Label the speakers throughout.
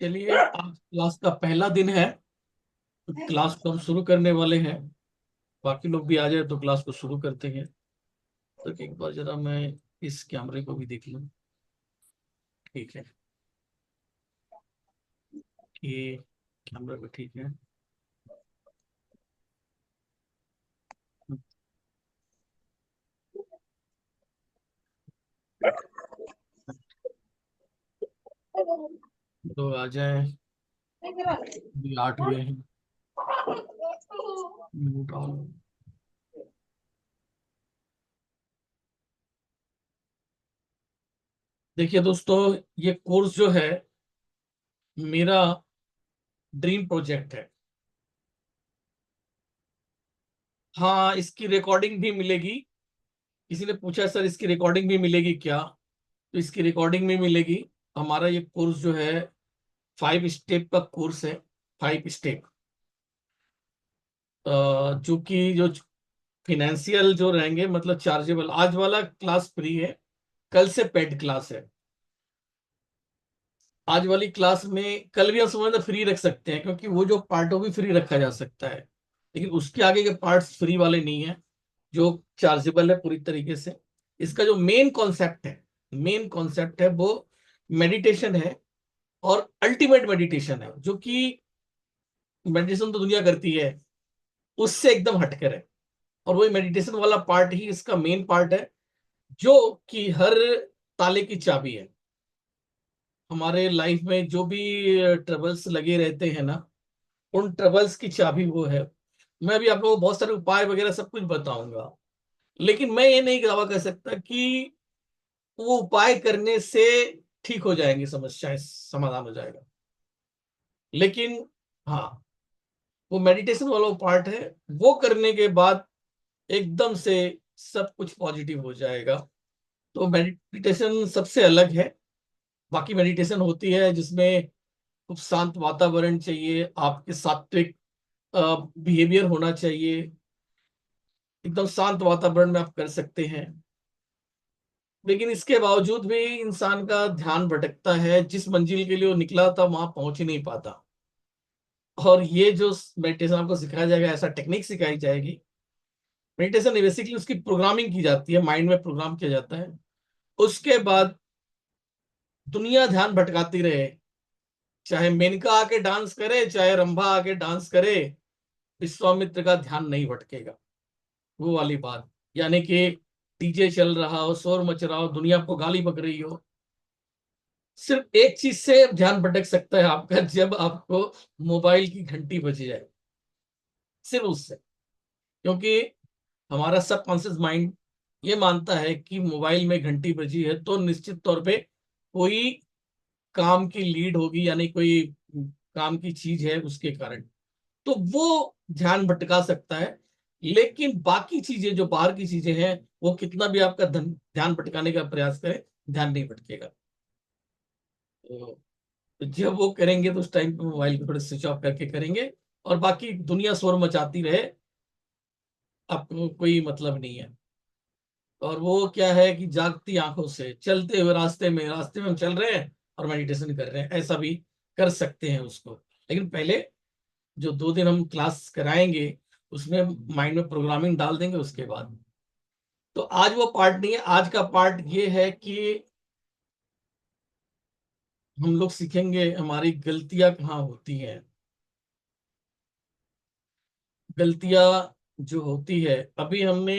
Speaker 1: चलिए, आज क्लास का पहला दिन है तो क्लास को हम शुरू करने वाले हैं। बाकी लोग भी आ जाए तो क्लास को शुरू करते हैं। तो एक बार जरा मैं इस कैमरे को भी देख लूं। ठीक है, ये कैमरा भी ठीक है। तो आ जाए, अभी 8 हुए हैं। Mute on. देखिए दोस्तों, ये कोर्स जो है मेरा ड्रीम प्रोजेक्ट है। हाँ, इसकी रिकॉर्डिंग भी मिलेगी। किसी ने पूछा सर इसकी रिकॉर्डिंग भी मिलेगी क्या, तो इसकी रिकॉर्डिंग भी मिलेगी। हमारा ये कोर्स जो है 5 स्टेप का कोर्स है। 5 स्टेप, जो कि जो फिनेंशियल जो रहेंगे, मतलब चार्जेबल। आज वाला क्लास फ्री है, कल से पेड क्लास है। आज वाली क्लास में कल भी हम समझना फ्री रख सकते हैं, क्योंकि वो जो पार्ट वो भी फ्री रखा जा सकता है। लेकिन उसके आगे के पार्ट्स फ्री वाले नहीं है, जो चार्जेबल है पूरी तरीके से। इसका जो मेन कॉन्सेप्ट है वो मेडिटेशन है। और अल्टीमेट मेडिटेशन है, जो कि मेडिटेशन तो दुनिया करती है, उससे एकदम हटकर है। और वही मेडिटेशन वाला पार्ट ही इसका मेन पार्ट है, जो कि हर ताले की चाबी है। हमारे लाइफ में जो भी ट्रबल्स लगे रहते हैं ना, उन ट्रबल्स की चाबी वो है। मैं अभी आप लोगों को बहुत सारे उपाय वगैरह सब कुछ बताऊंगा, लेकिन मैं ये नहीं दावा कर सकता कि वो उपाय करने से ठीक हो जाएंगी समस्याएं, समाधान हो जाएगा। लेकिन हाँ, वो मेडिटेशन वाला पार्ट है, वो करने के बाद एकदम से सब कुछ पॉजिटिव हो जाएगा। तो मेडिटेशन सबसे अलग है। बाकी मेडिटेशन होती है जिसमें खूब शांत वातावरण चाहिए, आपके सात्विक बिहेवियर होना चाहिए। एकदम शांत वातावरण में आप कर सकते हैं। लेकिन इसके बावजूद भी इंसान का ध्यान भटकता है, जिस मंजिल के लिए वो निकला था वहां पहुंच ही नहीं पाता। और ये जो मेडिटेशन आपको सिखाया जाएगा, ऐसा टेक्निक सिखाई जाएगी। मेडिटेशन बेसिकली उसकी प्रोग्रामिंग की जाती है, माइंड में प्रोग्राम किया जाता है। उसके बाद दुनिया ध्यान भटकाती रहे, चाहे मेनका आके डांस करे, चाहे रंभा आके डांस करे, विश्वामित्र का ध्यान नहीं भटकेगा। वो वाली बात, यानी कि डीजे चल रहा हो, शोर मच रहा हो, दुनिया आपको गाली बक रही हो, सिर्फ एक चीज से ध्यान भटक सकता है आपका, जब आपको मोबाइल की घंटी बज जाए, सिर्फ उससे। क्योंकि हमारा सबकॉन्शियस माइंड ये मानता है कि मोबाइल में घंटी बजी है तो निश्चित तौर पे कोई काम की लीड होगी, यानी कोई काम की चीज है उसके कारण। तो वो ध्यान भटका सकता है। लेकिन बाकी चीजें, जो बाहर की चीजें हैं, वो कितना भी आपका ध्यान भटकाने का प्रयास करे, ध्यान नहीं भटकेगा। तो जब वो करेंगे तो उस टाइम पे मोबाइल को थोड़ा स्विच ऑफ करके करेंगे। और बाकी दुनिया शोर मचाती रहे, आपको कोई मतलब नहीं है। और वो क्या है कि जागती आंखों से चलते हुए रास्ते में हम चल रहे हैं और मेडिटेशन कर रहे हैं, ऐसा भी कर सकते हैं उसको। लेकिन पहले जो 2 दिन हम क्लास कराएंगे, उसमें माइंड में प्रोग्रामिंग डाल देंगे उसके बाद। तो आज वो पार्ट नहीं है। आज का पार्ट ये है कि हम लोग सीखेंगे हमारी गलतियां कहाँ होती हैं। गलतियां जो होती है, अभी हमने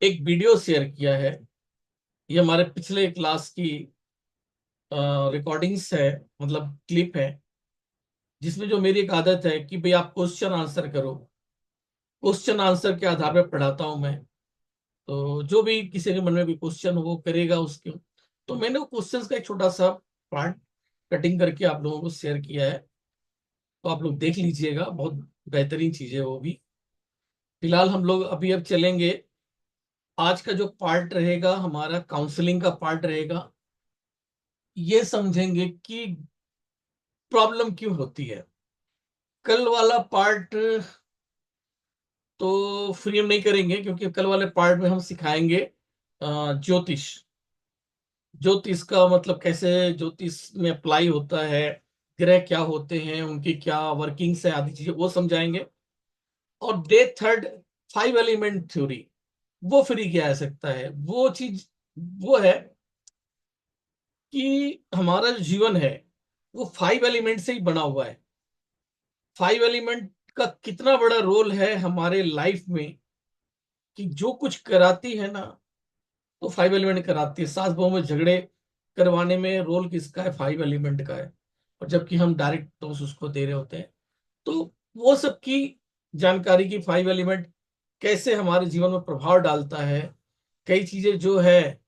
Speaker 1: एक वीडियो शेयर किया है। ये हमारे पिछले क्लास की रिकॉर्डिंग्स है, मतलब क्लिप है, जिसमें जो मेरी एक आदत है कि भाई आप क्वेश्चन आंसर करो। क्वेश्चन आंसर के आधार पर पढ़ाता हूं मैं। तो जो भी किसी के मन में भी क्वेश्चन हो वो करेगा उसके। तो मैंने वो क्वेश्चंस का एक छोटा सा पार्ट कटिंग करके आप लोगों को शेयर किया है। तो आप लोग देख लीजिएगा, बहुत बेहतरीन चीज है वो भी। फिलहाल हम लोग अभी अब चलेंगे। आज का जो पार्ट रहेगा हमारा काउंसलिंग का पार्ट रहेगा। ये समझेंगे कि प्रॉब्लम क्यों होती है। कल वाला पार्ट तो फ्री हम नहीं करेंगे, क्योंकि कल वाले पार्ट में हम सिखाएंगे ज्योतिष। ज्योतिष का मतलब कैसे ज्योतिष में अप्लाई होता है, ग्रह क्या होते हैं, उनकी क्या वर्किंग्स है, आदि चीजें वो समझाएंगे। और डे थर्ड 5 एलिमेंट थ्योरी, वो फ्री किया जा सकता है। वो चीज वो है कि हमारा जो जीवन है वो 5 एलिमेंट से ही बना हुआ है। 5 एलिमेंट का कितना बड़ा रोल है हमारे लाइफ में, कि जो कुछ कराती है ना, तो 5 एलिमेंट कराती है। सास बहू में झगड़े करवाने में रोल किसका है? 5 एलिमेंट का है। और जबकि हम डायरेक्ट डोज उसको दे रहे होते हैं। तो वो सब की जानकारी की 5 एलिमेंट कैसे हमारे जीवन में प्रभाव डालता है। कई चीजें जो है,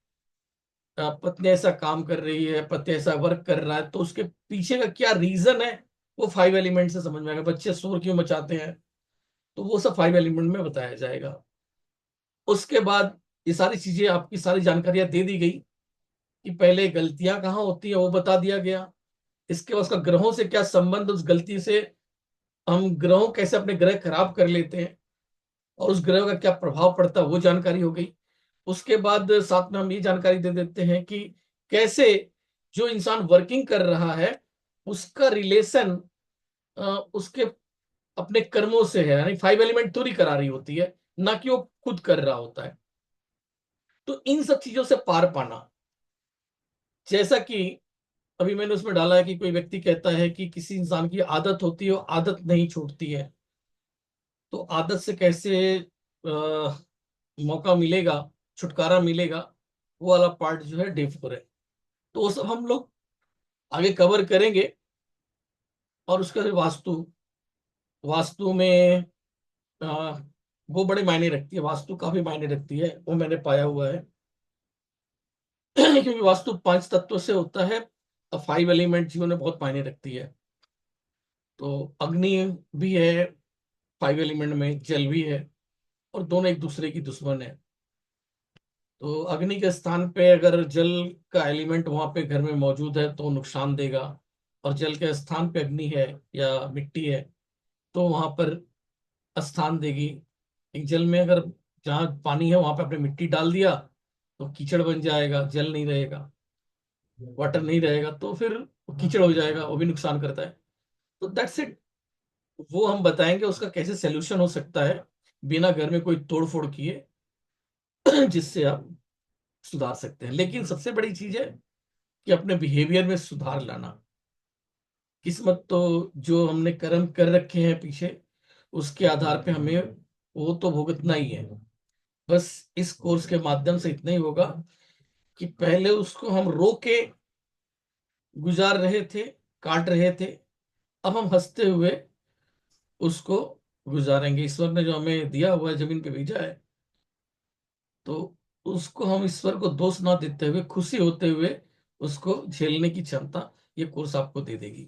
Speaker 1: पत्नी ऐसा काम कर रही है, पति ऐसा वर्क कर रहा है, तो उसके पीछे का क्या रीजन है, वो 5 एलिमेंट से समझ में आएगा। बच्चे शोर क्यों मचाते हैं, तो वो सब 5 एलिमेंट में बताया जाएगा। उसके बाद ये सारी चीजें, आपकी सारी जानकारियां दे दी गई कि पहले गलतियां कहाँ होती है वो बता दिया गया। इसके बाद उसका ग्रहों से क्या संबंध, उस गलती से हम ग्रहों कैसे अपने ग्रह खराब कर लेते हैं, और उस ग्रह का क्या प्रभाव पड़ता है वो जानकारी हो गई। उसके बाद साथ में हम ये जानकारी दे देते हैं कि कैसे जो इंसान वर्किंग कर रहा है उसका रिलेशन उसके अपने कर्मों से है, यानी 5 एलिमेंट थ्योरी करा रही होती है, ना कि वो खुद कर रहा होता है। तो इन सब चीजों से पार पाना, जैसा कि अभी मैंने उसमें डाला है कि कोई व्यक्ति कहता है कि किसी इंसान की आदत होती है, वो आदत नहीं छूटती है, तो आदत से कैसे मौका मिलेगा, छुटकारा मिलेगा, वो वाला पार्ट जो है डे 4 है। तो वो सब हम लोग आगे कवर करेंगे। और उसके बाद वास्तु, वास्तु में आ, वो बड़े मायने रखती है, वास्तु काफी मायने रखती है, वो मैंने पाया हुआ है। क्योंकि वास्तु 5 तत्वों से होता है, 5 एलिमेंट जीवन में बहुत मायने रखती है। तो अग्नि भी है 5 एलिमेंट में, जल भी है, और दोनों एक दूसरे की दुश्मन है। तो अग्नि के स्थान पे अगर जल का एलिमेंट वहां पे घर में मौजूद है तो नुकसान देगा, और जल के स्थान पे अग्नि है या मिट्टी है तो वहां पर स्थान देगी। एक जल में अगर जहाँ पानी है वहां पे आपने मिट्टी डाल दिया तो कीचड़ बन जाएगा, जल नहीं रहेगा, वाटर नहीं रहेगा, तो फिर कीचड़ हो जाएगा, वो भी नुकसान करता है। तो दैट्स इट। वो हम बताएंगे उसका कैसे सोल्यूशन हो सकता है बिना घर में कोई तोड़ फोड़ किए, जिससे आप सुधार सकते हैं। लेकिन सबसे बड़ी चीज है कि अपने बिहेवियर में सुधार लाना। किस्मत तो जो हमने कर्म कर रखे हैं पीछे, उसके आधार पे हमें वो तो भुगतना ही है। बस इस कोर्स के माध्यम से इतना ही होगा कि पहले उसको हम रो के गुजार रहे थे, काट रहे थे, अब हम हंसते हुए उसको गुजारेंगे। ईश्वर ने जो हमें दिया हुआ है, जमीन पे भेजा है, तो उसको हम ईश्वर को दोष ना देते हुए, खुशी होते हुए उसको झेलने की क्षमता ये कोर्स आपको दे देगी।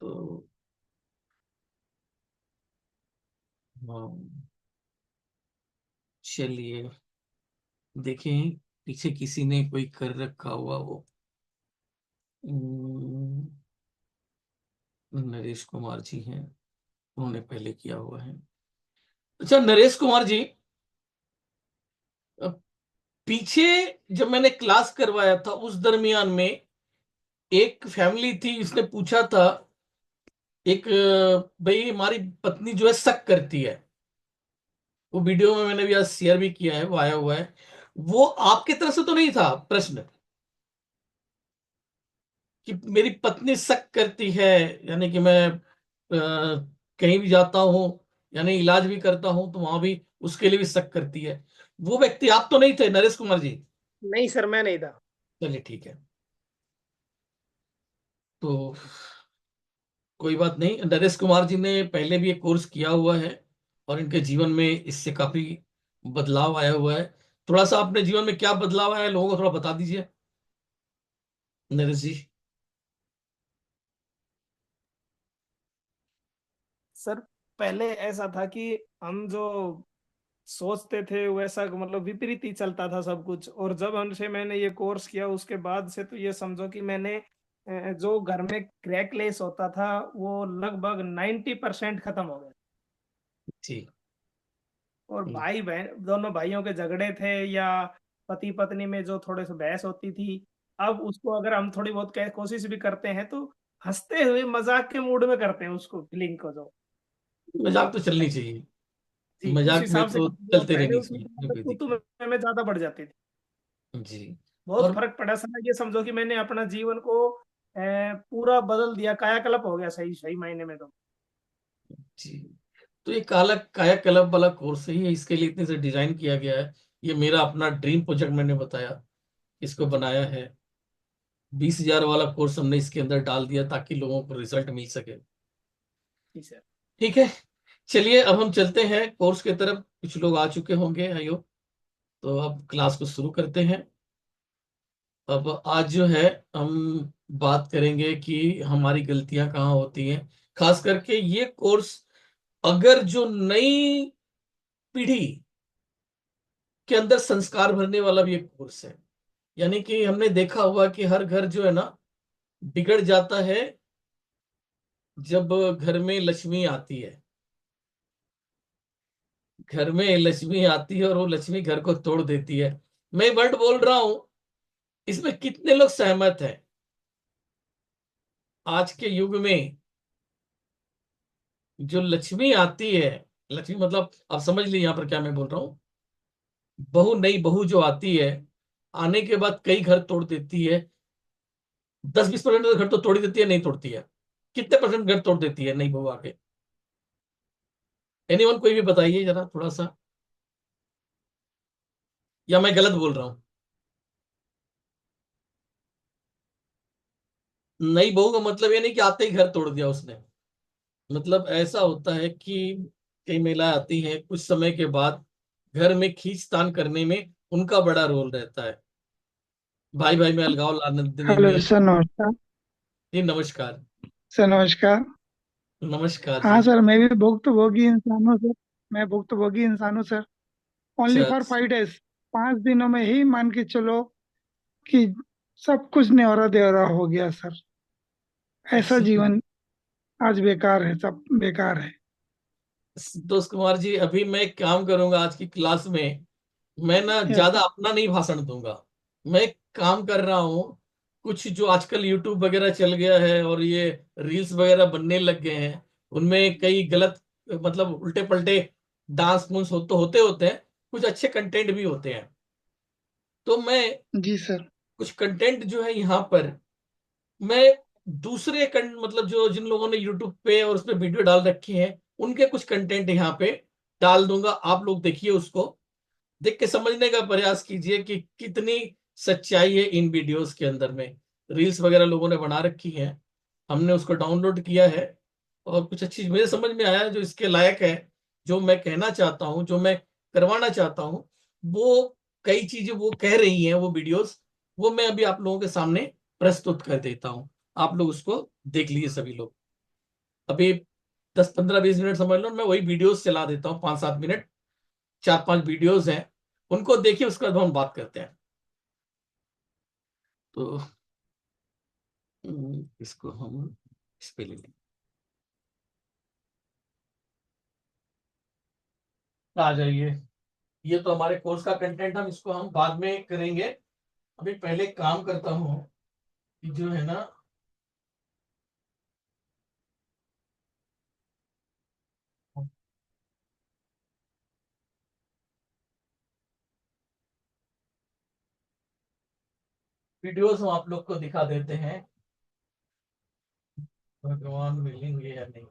Speaker 1: तो हाँ, चलिए देखें पीछे किसी ने कोई कर रखा हुआ वो। हम्म, नरेश कुमार जी हैं, उन्होंने पहले किया हुआ है। अच्छा नरेश कुमार जी, अ, पीछे जब मैंने क्लास करवाया था उस दरमियान में एक फैमिली थी, इसने पूछा था, एक भाई हमारी पत्नी जो है शक करती है। वो वीडियो में मैंने भी आज शेयर भी किया है, वो आया हुआ है। वो आपकी तरफ से तो नहीं था प्रश्न कि मेरी पत्नी शक करती है, यानी कि मैं कहीं भी जाता हूँ, यानी इलाज भी करता हूँ तो वहां भी उसके लिए भी शक करती है। वो व्यक्ति आप तो नहीं थे नरेश कुमार जी?
Speaker 2: नहीं सर, मैं नहीं था।
Speaker 1: चलिए ठीक है। तो कोई बात नहीं, नरेश कुमार जी ने पहले भी एक कोर्स किया हुआ है, और इनके जीवन में इससे काफी बदलाव आया हुआ है। थोड़ा सा अपने जीवन में क्या बदलाव आया है लोगों को थोड़ा बता दीजिए नरेश जी।
Speaker 2: सर पहले ऐसा था कि हम जो सोचते थे वैसा मतलब विपरीत ही चलता था सब कुछ। और जब हमसे मैंने ये कोर्स किया उसके बाद से तो ये समझो कि मैंने जो घर में क्रैकलेस होता था वो लगभग 90% खत्म हो गया।
Speaker 1: जी।
Speaker 2: और
Speaker 1: हम्म।
Speaker 2: भाई बहन दोनों भाइयों के झगड़े थे या पति पत्नी में जो थोड़े से बहस होती थी, अब उसको अगर हम थोड़ी बहुत कोशिश भी करते हैं तो हंसते हुए मजाक के मूड में करते हैं उसको, फीलिंग को जो।
Speaker 1: मजाक तो चलनी चाहिए,
Speaker 2: जी, उस
Speaker 1: मजाक में
Speaker 2: हिसाब से
Speaker 1: तो
Speaker 2: करते थे। और
Speaker 1: चलते
Speaker 2: पहले
Speaker 1: रहनी
Speaker 2: उसमें
Speaker 1: चाहिए,
Speaker 2: क्या
Speaker 1: कोई
Speaker 2: था,
Speaker 1: कोई
Speaker 2: तू
Speaker 1: दिक्कत
Speaker 2: में ज्यादा बढ़ जाती थी।
Speaker 1: नहीं। जी।
Speaker 2: बहुत
Speaker 1: और
Speaker 2: फर्क पड़ा सर, ये समझो कि मैंने अपना जीवन को पूरा बदल दिया, कायाकल्प हो गया सही सही मायने में तो।
Speaker 1: जी, तो ये काला कायाकल्प वाला कोर्स ही है, इसके लिए इतने से डिजाइन किया गया है। ये मेरा अपना ड्रीम प्रोजेक्ट मैंने बताया, इसको
Speaker 2: जी
Speaker 1: बनाया है। 20,000 वाला कोर्स हमने इसके अंदर डाल दिया ताकि लोगों को रिजल्ट मिल सके।
Speaker 2: जी सर।
Speaker 1: ठीक है, चलिए अब हम चलते हैं कोर्स की तरफ। कुछ लोग आ चुके होंगे आयो, तो अब क्लास को शुरू करते हैं। अब आज जो है हम बात करेंगे कि हमारी गलतियां कहाँ होती हैं। खास करके ये कोर्स अगर जो नई पीढ़ी के अंदर संस्कार भरने वाला भी एक कोर्स है। यानी कि हमने देखा हुआ कि हर घर जो है ना बिगड़ जाता है जब घर में लक्ष्मी आती है। घर में लक्ष्मी आती है और वो लक्ष्मी घर को तोड़ देती है। मैं वर्ड बोल रहा हूं, इसमें कितने लोग सहमत हैं? आज के युग में जो लक्ष्मी आती है, लक्ष्मी मतलब आप समझ लीजिए यहाँ पर क्या मैं बोल रहा हूँ। बहू, नई बहू जो आती है, आने के बाद कई घर तोड़ देती है। 10-20% घर तो तोड़ ही देती है, नहीं तोड़ती है। कितने परसेंट घर तोड़ देती है नई बहू आके? एनीवन, कोई भी बताइए जरा थोड़ा सा, या मैं गलत बोल रहा हूँ? नई बहू का मतलब ये नहीं कि आते ही घर तोड़ दिया उसने। मतलब ऐसा होता है कि कई महिलाएं आती हैं, कुछ समय के बाद घर में खींचतान करने में उनका बड़ा रोल रहता है। भाई भाई में अलगाव लाने देने
Speaker 3: हेलो
Speaker 1: में।
Speaker 3: सर, नमस्कार।
Speaker 1: जी नमस्कार।
Speaker 3: सर नमस्कार।
Speaker 1: नमस्कार
Speaker 3: हाँ
Speaker 1: जी।
Speaker 3: सर, मैं भी भुक्तभोगी इंसान हूँ सर। मैं भुक्तभोगी इंसान हूँ सर। ओनली
Speaker 1: अच्छा,
Speaker 3: फॉर 5 days। 5 दिनों में ही मान के चलो कि सब कुछ न्योरा देवरा हो गया सर। ऐसा
Speaker 1: अच्छा।
Speaker 3: जीवन आज बेकार है, सब बेकार है।
Speaker 1: दोस्त कुमार जी, अभी मैं एक काम करूंगा आज की क्लास में। मैं ना
Speaker 3: यस
Speaker 1: ज्यादा
Speaker 3: सर।
Speaker 1: अपना नहीं भाषण दूंगा। मैं एक काम कर रहा हूँ, कुछ जो आजकल यूट्यूब वगैरह चल गया है और ये रील्स वगैरह बनने लग गए हैं, उनमें कई गलत, मतलब उल्टे पलटे डांस मूंस तो होते होते हैं, कुछ अच्छे कंटेंट भी होते हैं। तो मैं
Speaker 3: जी सर।
Speaker 1: कुछ कंटेंट जो है यहाँ पर, मैं दूसरे मतलब जो जिन लोगों ने यूट्यूब पे और उस पे वीडियो डाल रखी है, उनके कुछ कंटेंट यहाँ पे डाल दूंगा। आप लोग देखिए, उसको देख के समझने का प्रयास कीजिए कि कितनी सच्चाई है इन वीडियोस के अंदर में। रील्स वगैरह लोगों ने बना रखी है, हमने उसको डाउनलोड किया है, और कुछ अच्छी मेरे समझ में आया जो इसके लायक है। जो मैं कहना चाहता हूँ, जो मैं करवाना चाहता हूँ, वो कई चीजें वो कह रही हैं वो वीडियोस, वो मैं अभी आप लोगों के सामने प्रस्तुत कर देता हूँ। आप लोग उसको देख लीजिए सभी लोग। अभी 10-15-20 मिनट समझ लो, मैं वही वीडियोस चला देता हूँ, 5-7 मिनट। 4-5 वीडियोस हैं, उनको देखिए, उसके बाद हम बात करते हैं। तो इसको हम इस पे ले लें। आ जाइए। ये तो हमारे कोर्स का कंटेंट, हम इसको हम बाद में करेंगे। अभी पहले काम करता हूँ कि जो है ना, वीडियोस हम आप लोग को दिखा देते हैं। भगवान मिलेंगे या नहीं,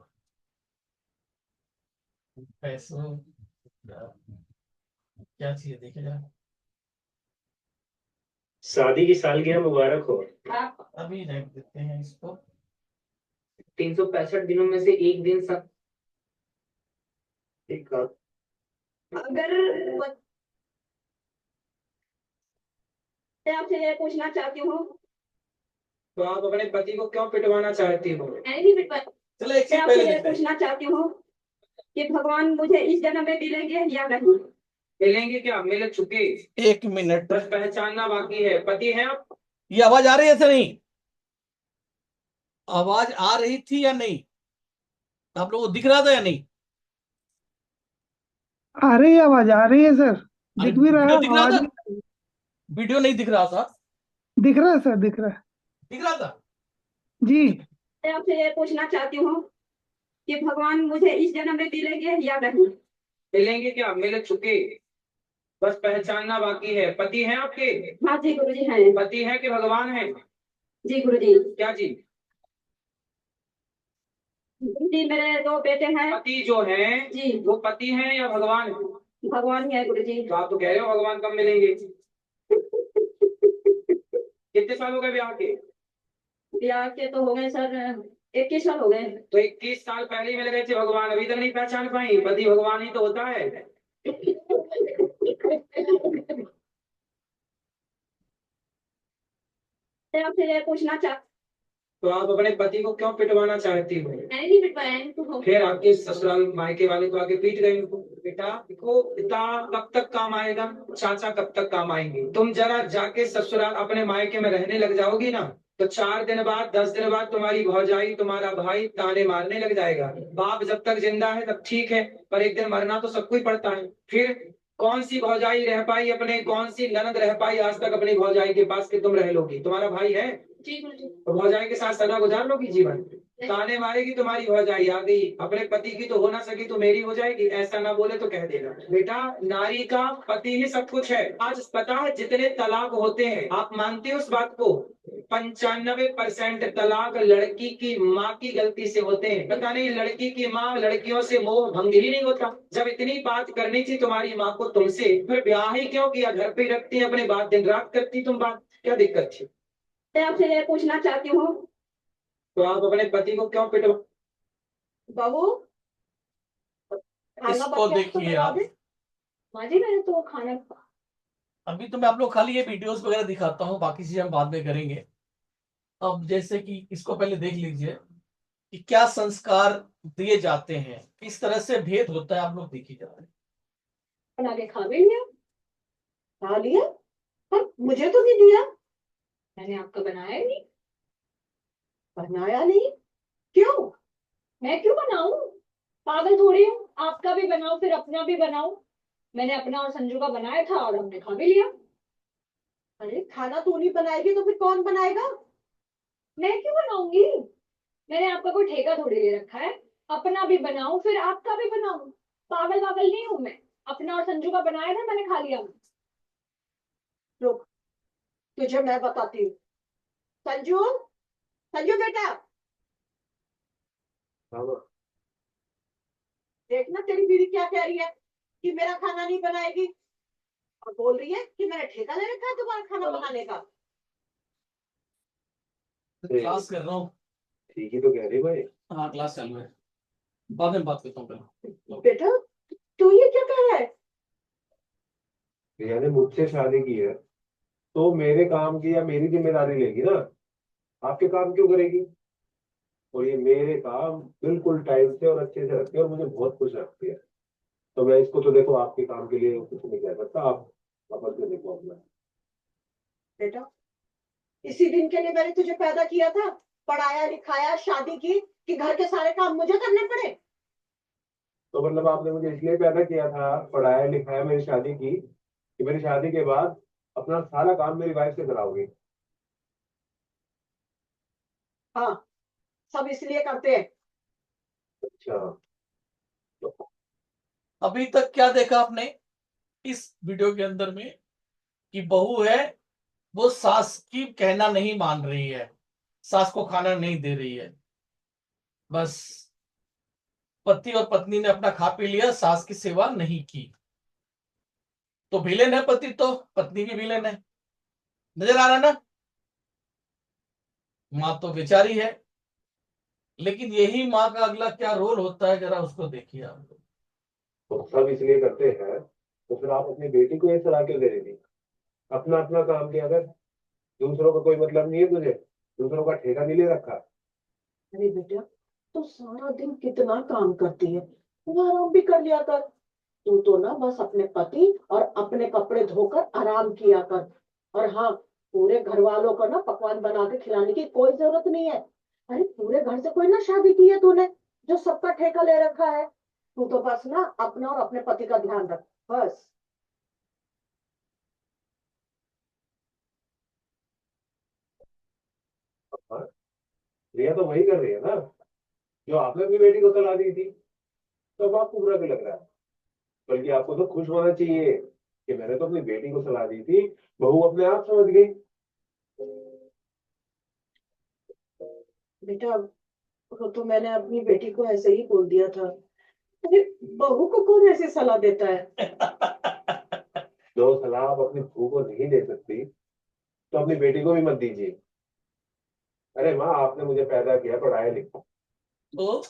Speaker 1: पैसों क्या चाहिए देखे जा।
Speaker 4: शादी की सालगिरह मुबारक हो।
Speaker 1: अभी रख देते हैं इसको।
Speaker 4: 365 दिनों में से एक दिन सब एक अगर मैं आपसे ये पूछना चाहती हूँ, तो आप अपने पति को क्यों पिटवाना चाहती हो? मैं नहीं पिटवा,
Speaker 1: चलो एक
Speaker 4: मैं
Speaker 1: चीज
Speaker 4: आपसे
Speaker 1: पहले
Speaker 4: ये
Speaker 1: देखते हैं।
Speaker 4: पूछना चाहती हूँ कि भगवान मुझे इस जन्म में मिलेंगे या नहीं? मिलेंगे क्या? मिल चुके,
Speaker 1: 1 मिनट।
Speaker 4: बस पहचानना बाकी है। पति हैं आप?
Speaker 1: ये आवाज आ रही है, ऐसा नहीं? आवाज आ रही थी या नहीं? आप लोगों को दिख रहा था या नहीं?
Speaker 3: आ रही है आवाज, आ रही है सर।
Speaker 1: अरे
Speaker 3: दिख भी रहा
Speaker 1: वीडियो
Speaker 3: है,
Speaker 1: दिख रहा
Speaker 3: आवाज
Speaker 1: था?
Speaker 3: भी आ रही है।
Speaker 1: वीडियो नहीं दिख रहा था?
Speaker 3: दिख रहा है सर, दिख रहा है
Speaker 1: दिख रहा था?
Speaker 3: जी।
Speaker 4: मैं आपसे ये पूछना चाहती हूँ कि भगवान मुझे इस जन्म में मिलेंगे या नहीं?
Speaker 5: मिलेंगे क्या, मिल चुके, बस पहचानना बाकी है। पति हैं आपके?
Speaker 4: हाँ जी गुरुजी हैं।
Speaker 5: पति हैं कि भगवान हैं?
Speaker 4: जी गुरुजी।
Speaker 5: क्या जी?
Speaker 4: गुरुजी मेरे 2 बेटे हैं।
Speaker 5: पति जो हैं
Speaker 4: जी
Speaker 5: वो पति हैं या भगवान हैं?
Speaker 4: भगवान ही है गुरुजी।
Speaker 5: तो आप तो कह रहे हो भगवान कब मिलेंगे। कितने साल हो गए ब्याह के?
Speaker 4: ब्याह के तो हो गए सर 21 साल हो गए।
Speaker 5: तो 21 साल पहले ही मिल गए थे भगवान, अभी तक नहीं पहचान पाई? पति भगवान ही तो होता है।
Speaker 4: मैं आपसे ये पूछना चाह
Speaker 5: तो आप अपने पति को क्यों पिटवाना चाहती हो?
Speaker 4: मैंने नहीं पिटवाया इनको।
Speaker 5: फिर आपके ससुराल मायके वाले तो आके पीट गए उनको। बेटा देखो, पिता कब तक काम आएगा, चाचा कब तक काम आएंगे? तुम जरा जाके ससुराल अपने मायके में रहने लग जाओगी ना, तो 4 दिन बाद 10 दिन बाद तुम्हारी भौजाई तुम्हारा भाई ताने मारने लग जाएगा। बाप जब तक जिंदा है तब ठीक है, पर एक दिन मरना तो सबको ही पड़ता है। फिर कौन सी भौजाई रह पाई अपने, कौन सी ननद रह पाई आज तक अपनी भौजाई के पास कि तुम रह लोगी? तुम्हारा भाई है
Speaker 4: जी गुरुजी।
Speaker 5: तो भौजाई के साथ सदा गुजार लोगी जीवन? ताने मारेगी तुम्हारी भौजाई, आ गई अपने पति की तो हो ना सकी तो मेरी हो जाएगी, ऐसा ना बोले तो कह देना। बेटा नारी का पति ही सब कुछ है। आज पता है जितने तलाक होते हैं, आप मानते हो उस बात को? 95% तलाक लड़की की माँ की गलती से होते हैं। पता नहीं लड़की की माँ लड़कियों से मोह भंग ही नहीं होता। जब इतनी बात करनी थी तुम्हारी माँ को तुमसे, फिर ब्याह ही क्यों किया? घर पे ही रखती अपने बात, दिन रात करती तुम बात, क्या दिक्कत थी?
Speaker 4: मैं आपसे ये पूछना चाहती हूँ
Speaker 5: तो आप अपने पति को क्यों पिटवा?
Speaker 4: बहू खाना
Speaker 1: इसको
Speaker 4: बच्चे तो
Speaker 1: देखिए
Speaker 4: बना
Speaker 1: आप।
Speaker 4: दे। माँ जी मैंने तो खाना
Speaker 1: अभी तो मैं आप लोग खाली ये वीडियोस वगैरह दिखाता हूँ, बाकी चीजें हम बाद में करेंगे। अब जैसे कि इसको पहले देख लीजिए कि क्या संस्कार दिए जाते हैं, किस तरह से भेद होता है, आप लोग देखिए जरा।
Speaker 4: बना के खा भी लिया। खा लिया पर मुझे तो नहीं दिया। मैंने आपका बनाया ही नहीं। बनाया नहीं क्यों? मैं क्यों बनाऊं? पागल थोड़ी हूँ। आपका भी बनाओ फिर अपना भी बनाओ। मैंने अपना और संजू का बनाया था और हमने खा भी लिया। अरे खाना तू नहीं बनाएगी तो फिर कौन बनाएगा? मैं क्यों बनाऊंगी? मैंने आपका कोई ठेका थोड़ी ले रखा है। अपना भी बनाऊं फिर आपका भी बनाऊं। पागल पागल नहीं हूं मैं। अपना और संजू का बनाया था मैंने खा लिया। रुक तुझे मैं बताती हूँ। संजू संजू बेटा देखना तेरी बीवी क्या कह रही है कि मेरा खाना नहीं बनाएगी और बोल रही है कि मैंने ठेका ले रखा है तुम्हारा खाना बनाने का।
Speaker 1: क्लास कर रहा हूँ।
Speaker 5: ठीक ही तो कह रही भाई।
Speaker 1: हाँ क्लास चालू है, बाद में बात करता हूँ पहले।
Speaker 4: बेटा तू ये क्या कह रहा है?
Speaker 5: प्रिया ने मुझसे शादी की है तो मेरे काम की या मेरी जिम्मेदारी लेगी ना, आपके काम क्यों करेगी? और ये मेरे काम बिल्कुल टाइम से और अच्छे से रखती है और मुझे बहुत खुश रखती है। तो मैं इसको तो देखो आपके काम के लिए कुछ नहीं कह सकता, आप वापस से देखो अपना।
Speaker 4: बेटा इसी दिन के लिए मैंने तुझे पैदा किया था। पढ़ाया लिखाया शादी की कि घर के सारे काम मुझे करने पड़े।
Speaker 5: तो मतलब आपने मुझे इसलिए पैदा किया था, पढ़ाया लिखाया, मेरी शादी की, कि मेरी शादी के बाद अपना सारा काम मेरी वाइफ से कराओगे?
Speaker 4: हाँ सब इसलिए करते हैं।
Speaker 5: अच्छा।
Speaker 1: अभी तक क्या देखा आपने इस वीडियो के अंदर में कि बहू है वो सास की कहना नहीं मान रही है, सास को खाना नहीं दे रही है। बस पति और पत्नी ने अपना खा पी लिया, सास की सेवा नहीं की। तो विलेन है पति, तो पत्नी भी विलेन है। नजर आ रहा है ना? माँ तो बेचारी है, लेकिन यही माँ का अगला क्या रोल होता है जरा उसको देखिए आप।
Speaker 5: तो सब इसलिए करते हैं, तो फिर आप अपनी बेटी को ये सलाह क्यों दे रही थी? अपना अपना काम किया कर, दूसरों का कोई मतलब नहीं है तुझे, दूसरों का ठेका नहीं ले रखा।
Speaker 4: अरे बेटा तू सारा दिन कितना काम करती है। तू आराम भी कर लिया कर। तू तो ना बस अपने पति और अपने कपड़े धोकर आराम किया कर। और हाँ पूरे घर वालों को ना पकवान बना के खिलाने की कोई जरूरत नहीं है। अरे पूरे घर से कोई ना शादी की है तूने जो सबका ठेका ले रखा है। तू तो बस ना अपना और अपने पति का ध्यान रख बस।
Speaker 6: रिया तो वही कर रही है ना जो आपने अपनी बेटी को सलाह दी थी। तो अब आपको बुरा क्यों लग रहा है? बल्कि आपको तो खुश होना चाहिए कि मैंने तो अपनी बेटी को सलाह दी थी, बहू अपने आप समझ गई।
Speaker 4: बेटा, वो तो मैंने अपनी बेटी को ऐसे ही बोल दिया था। अरे, बहू को कौन ऐसी सलाह देता है?
Speaker 6: जो सलाह आप अपनी बहू को नहीं दे सकती तो अपनी बेटी को भी मत दीजिए। अरे माँ, आपने मुझे पैदा किया, पढ़ाया लिखा।
Speaker 1: तो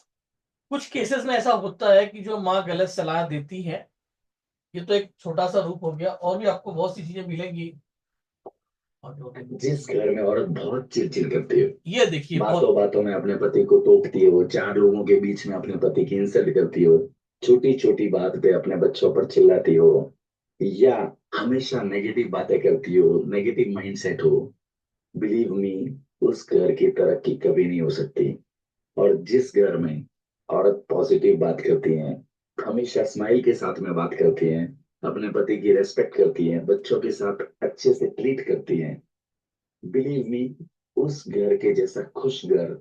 Speaker 1: कुछ केसेस में ऐसा होता है कि जो माँ गलत सलाह देती है। ये तो एक छोटा सा रूप हो गया, और भी आपको बहुत सी चीजें मिलेंगी।
Speaker 7: जिस घर में औरत बहुत चिड़चिड़ करती है,
Speaker 1: ये देखिए,
Speaker 7: बातों
Speaker 1: बहुत
Speaker 7: बातों में अपने पति को टोकती है, वो चार लोगों के बीच में अपने पति की इंसल्ट करती हो, छोटी छोटी बात पे अपने बच्चों पर चिल्लाती हो, या हमेशा नेगेटिव बातें करती हो, नेगेटिव माइंडसेट हो, बिलीव मी, उस घर की तरक्की कभी नहीं हो सकती। और जिस घर में औरत पॉजिटिव बात करती है, हमेशा स्माइल के साथ में बात करती है, अपने पति की रेस्पेक्ट करती है, बच्चों के साथ अच्छे से ट्रीट करती है, बिलीव मी, उस घर के जैसा खुश घर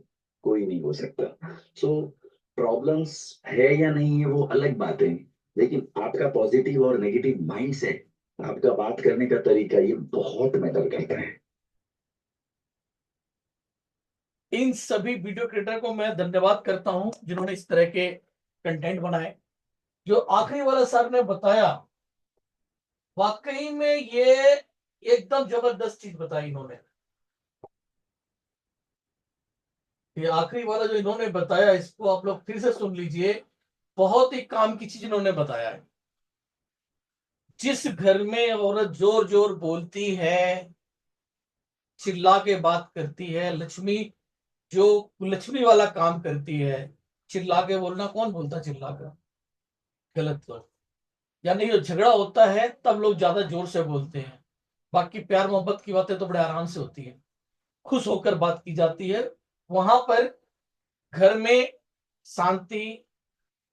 Speaker 7: कोई नहीं हो सकता। सो प्रॉब्लम्स है या नहीं है वो अलग बात है, लेकिन आपका पॉजिटिव और नेगेटिव माइंडसेट, आपका बात करने का तरीका, ये बहुत मैटर करता है।
Speaker 1: इन सभी वीडियो क्रिएटर को मैं धन्यवाद करता हूं जिन्होंने इस तरह के कंटेंट बनाए। जो आखिरी वाला सर ने बताया, वाकई में ये एकदम जबरदस्त चीज बताई इन्होंने। ये आखिरी वाला जो इन्होंने बताया, इसको आप लोग फिर से सुन लीजिए। बहुत ही काम की चीज इन्होंने बताया है। जिस घर में औरत जोर जोर बोलती है, चिल्ला के बात करती है, लक्ष्मी जो लक्ष्मी वाला काम करती है, चिल्ला के बोलना कौन बोलता चिल्ला कर? गलत लोग। यानी जो झगड़ा होता है तब लोग ज्यादा जोर से बोलते हैं, बाकी प्यार मोहब्बत की बातें तो बड़े आराम से होती है, खुश होकर बात की जाती है। वहां पर घर में शांति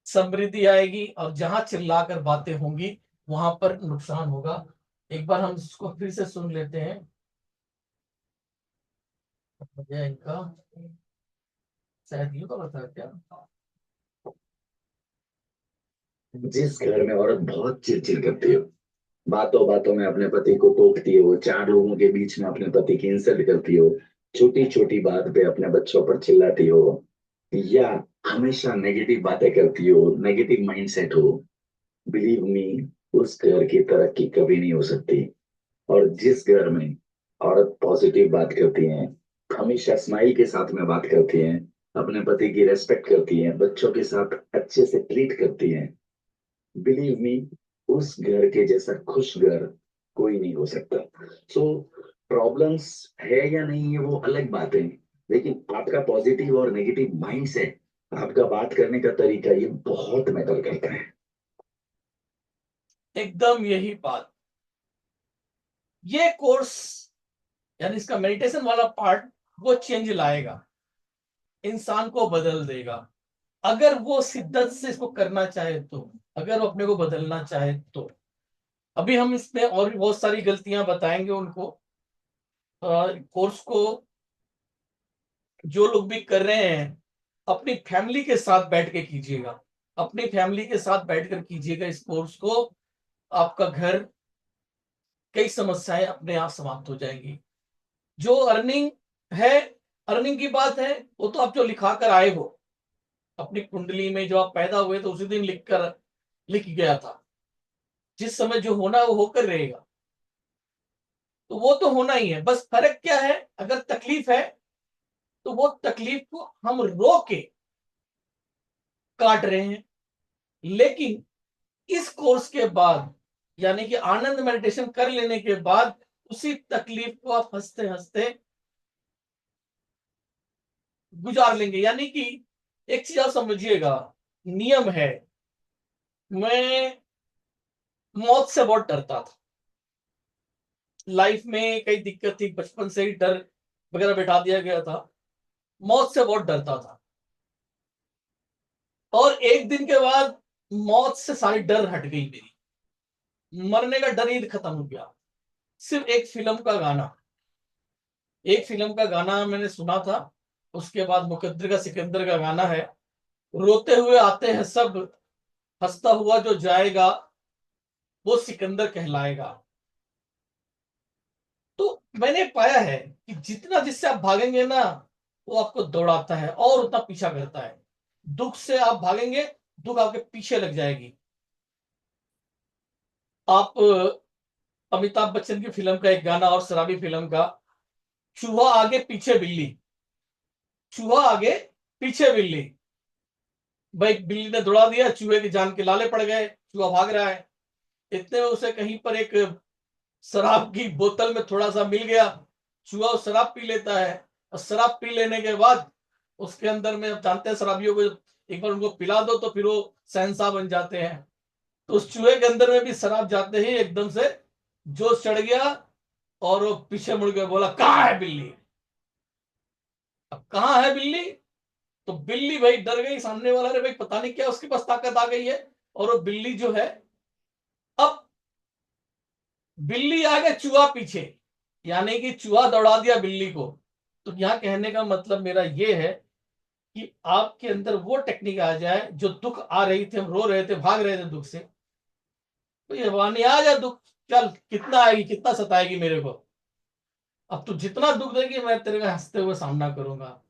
Speaker 1: समृद्धि आएगी, और जहां चिल्लाकर बातें होंगी वहां पर नुकसान होगा। एक बार हम इसको फिर से सुन लेते हैं। इनका शायद ये तो बता क्या।
Speaker 7: जिस घर में औरत बहुत चिड़चिड़ करती है, बातों बातों में अपने पति को टोकती हो, चार लोगों के बीच में अपने पति की इंसल्ट करती हो, छोटी छोटी बात पे अपने बच्चों पर चिल्लाती हो, या हमेशा नेगेटिव बातें करती हो, नेगेटिव माइंडसेट हो, बिलीव मी, उस घर की तरक्की कभी नहीं हो सकती। और जिस घर में औरत पॉजिटिव बात करती है, हमेशा स्माइल के साथ में बात करती है, अपने पति की रेस्पेक्ट करती है, बच्चों के साथ अच्छे से ट्रीट करती है, बिलीव मी, उस घर के जैसा खुश घर कोई नहीं हो सकता। सो प्रॉब्लम्स है या नहीं है वो अलग बात है, लेकिन आपका पॉजिटिव और नेगेटिव माइंडसेट, आपका बात करने का तरीका, ये बहुत मैटर करता है।
Speaker 1: एकदम यही बात। ये कोर्स यानी इसका मेडिटेशन वाला पार्ट वो चेंज लाएगा, इंसान को बदल देगा, अगर वो शिद्दत से इसको करना चाहे तो, अगर वो अपने को बदलना चाहे तो। अभी हम इसमें और भी बहुत सारी गलतियां बताएंगे उनको। कोर्स को जो लोग भी कर रहे हैं, अपनी फैमिली के साथ बैठ के कीजिएगा, अपनी फैमिली के साथ बैठकर कीजिएगा इस कोर्स को। आपका घर, कई समस्याएं अपने आप समाप्त हो जाएंगी। जो अर्निंग है, अर्निंग की बात है, वो तो आप जो लिखा कर आए हो अपनी कुंडली में, जो आप पैदा हुए तो उसी दिन लिख गया था। जिस समय जो होना वो होकर रहेगा, तो वो तो होना ही है। बस फर्क क्या है, अगर तकलीफ है तो वो तकलीफ को हम रो के काट रहे हैं, लेकिन इस कोर्स के बाद, यानी कि आनंद मेडिटेशन कर लेने के बाद, उसी तकलीफ को आप हंसते हंसते गुजार लेंगे। यानी कि एक चीज आप समझिएगा, नियम है। मैं मौत से बहुत डरता था, लाइफ में कई दिक्कत थी, बचपन से ही डर वगैरह बैठा दिया गया था, मौत से बहुत डरता था। और एक दिन के बाद मौत से सारी डर हट गई मेरी, मरने का डर ही खत्म हो गया। सिर्फ एक फिल्म का गाना, एक फिल्म का गाना मैंने सुना था, उसके बाद मुकद्दर का सिकंदर का गाना है, रोते हुए आते हैं सब, हंसता हुआ जो जाएगा वो सिकंदर कहलाएगा। तो मैंने पाया है कि जितना जिससे आप भागेंगे ना, वो आपको दौड़ाता है और उतना पीछा करता है। दुख से आप भागेंगे, दुख आपके पीछे लग जाएगी। आप अमिताभ बच्चन की फिल्म का एक गाना और शराबी फिल्म का, चूहा आगे पीछे बिल्ली, चूहा आगे पीछे बिल्ली। भाई बिल्ली ने दौड़ा दिया, चूहे की जान के लाले पड़ गए, चूहा भाग रहा है। इतने में उसे कहीं पर एक शराब की बोतल में थोड़ा सा मिल गया, चूहा उस शराब पी लेता है, और शराब पी लेने के बाद उसके अंदर में, आप जानते हैं शराबियों को एक बार उनको पिला दो तो फिर वो शहंशाह बन जाते हैं। तो उस चूहे के अंदर में भी शराब जाते ही एकदम से जोश चढ़ गया, और वो पीछे मुड़ के बोला, कहाँ है बिल्ली? अब कहाँ है बिल्ली? तो बिल्ली भाई डर गई, सामने वाला ने भाई पता नहीं क्या उसके पास ताकत आ गई है, और वो बिल्ली जो है, अब बिल्ली आगे चूहा पीछे, यानी कि चूहा दौड़ा दिया बिल्ली को। तो यहां कहने का मतलब मेरा ये है कि आपके अंदर वो टेक्निक आ जाए, जो दुख आ रही थी, हम रो रहे थे, भाग रहे थे दुख से, तो ये वाणी आ जाए, दुख चल कितना आएगी, कितना सताएगी मेरे को, अब तू जितना दुख देगी मैं तेरे का हंसते हुए सामना करूंगा।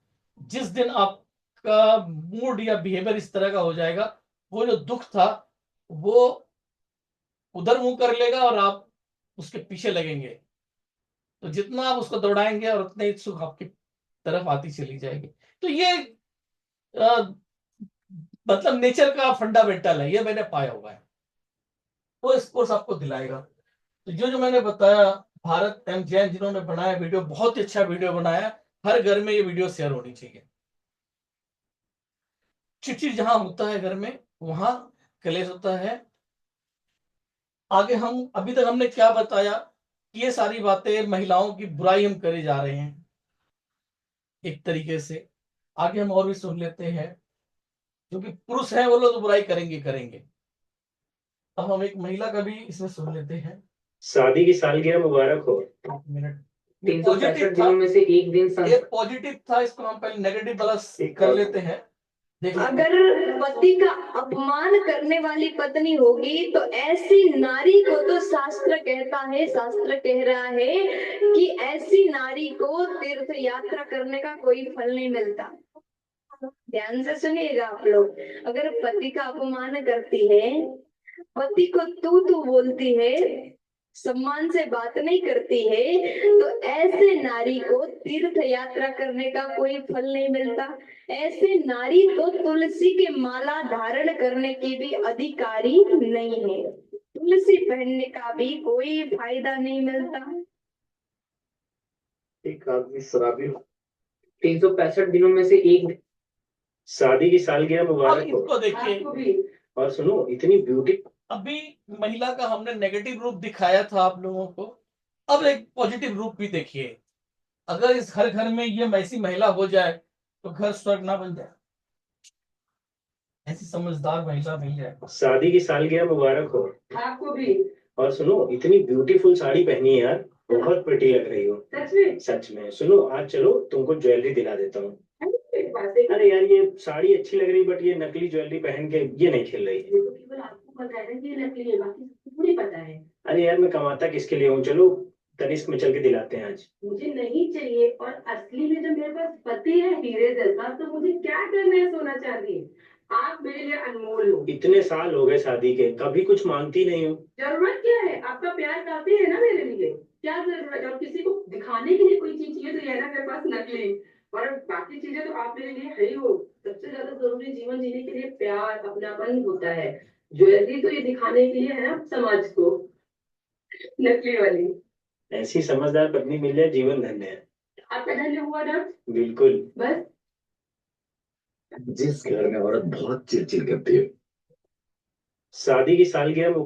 Speaker 1: जिस दिन आपका मूड या बिहेवियर इस तरह का हो जाएगा, वो जो दुख था वो उधर मुंह कर लेगा और आप उसके पीछे लगेंगे। तो जितना आप उसको दौड़ाएंगे और उतने ही सुख आपकी तरफ आती चली जाएगी। तो ये मतलब नेचर का फंडामेंटल है, ये मैंने पाया हुआ है, वो स्पोर्ट्स आपको दिलाएगा। तो जो जो मैंने बताया, भारत एम जैन जिन्होंने बनाया वीडियो, बहुत ही अच्छा वीडियो बनाया, हर घर में ये वीडियो शेयर होनी चाहिए। चिड़चिड़ जहां होता है घर में, वहां कलेश होता है। आगे हम अभी तक हमने क्या बताया कि ये सारी बातें महिलाओं की बुराई हम करे जा रहे हैं एक तरीके से। आगे हम और भी सुन लेते हैं, जो कि पुरुष हैं वो लोग तो बुराई करेंगे करेंगे। अब हम एक महिला का भी इसमें सुन लेते हैं।
Speaker 5: शादी की सालगिरह मुबारक हो।
Speaker 1: एक मिनट,
Speaker 5: 365 दिनों में से एक दिन
Speaker 1: ये पॉजिटिव था, इसको हम पहले नेगेटिव प्लस कर लेते हैं। देखिए,
Speaker 4: अगर पति का अपमान करने वाली पत्नी होगी तो ऐसी नारी को तो शास्त्र कहता है, शास्त्र कह रहा है कि ऐसी नारी को तीर्थ यात्रा करने का कोई फल नहीं मिलता। ध्यान से सुनिएगा आप लोग, अगर पति का अपमान करती है, पति को तू बोलती है, सम्मान से बात नहीं करती है, तो ऐसे नारी को तीर्थ यात्रा करने का कोई फल नहीं मिलता। ऐसे नारी तो तुलसी के माला धारण करने की भी अधिकारी नहीं है, तुलसी पहनने का भी कोई फायदा नहीं मिलता।
Speaker 6: एक आदमी शराबी
Speaker 5: 365 दिनों में से एक शादी की सालगिरह
Speaker 1: अब
Speaker 5: मुबारक हो।
Speaker 1: इसको देखिए,
Speaker 4: आपको भी
Speaker 5: और सुनो, इतनी ब्यूटी
Speaker 1: अभी महिला का हमने नेगेटिव रूप दिखाया था आप लोगों को, अब एक पॉजिटिव रूप भी देखिए। अगर इस हर घर में ये ऐसी महिला हो जाए तो घर स्वर्ग ना बन जाए, ऐसी समझदार महिला मिल जाए।
Speaker 5: शादी की सालगिरह मुबारक हो।
Speaker 4: आपको भी।
Speaker 5: और सुनो, इतनी ब्यूटीफुल साड़ी पहनी है यार, बहुत प्रिटी लग रही हो।
Speaker 4: सच में?
Speaker 5: सच में। सुनो, आज चलो तुमको ज्वेलरी दिला देता हूँ। अरे यार, ये साड़ी अच्छी लग रही, बट ये नकली ज्वेलरी पहन के ये नहीं खिल रही।
Speaker 4: ये तो केवल आपको पता है ना कि ये नकली है, बाकी सबको थोड़ी पता है।
Speaker 5: अरे यार, मैं कमाता किसके लिए हूँ, चलो तनिष्क में चल के दिलाते हैं आज।
Speaker 4: मुझे नहीं चाहिए, और असली में जब मेरे पास पति है हीरे जैसा, तो मुझे क्या करना है सोना चांदी? आप मेरे लिए अनमोल हो।
Speaker 5: इतने साल हो गए शादी के, कभी कुछ मांगती नहीं हो।
Speaker 4: जरूरत क्या है? आपका प्यार काफी है ना मेरे लिए, क्या जरूरत है? और किसी को दिखाने के लिए कोई चीज चाहिए तो ये है ना मेरे पास नकली, और बाकी चीजें तो आप मेरे लिए है ही हो। सबसे ज्यादा जरूरी जीवन जीने के लिए प्यार, अपनापन होता है। ज्वेलरी तो ये दिखाने के लिए है ना समाज को, नकली वाली।
Speaker 5: ऐसी समझदार पत्नी मिल जाए, जीवन धन्य है।
Speaker 4: आपका धन्य हुआ ना।
Speaker 5: बिल्कुल।
Speaker 4: बस
Speaker 7: जिस घर में औरत बहुत चिड़चिड़ करती है,
Speaker 5: शादी की सालगिरह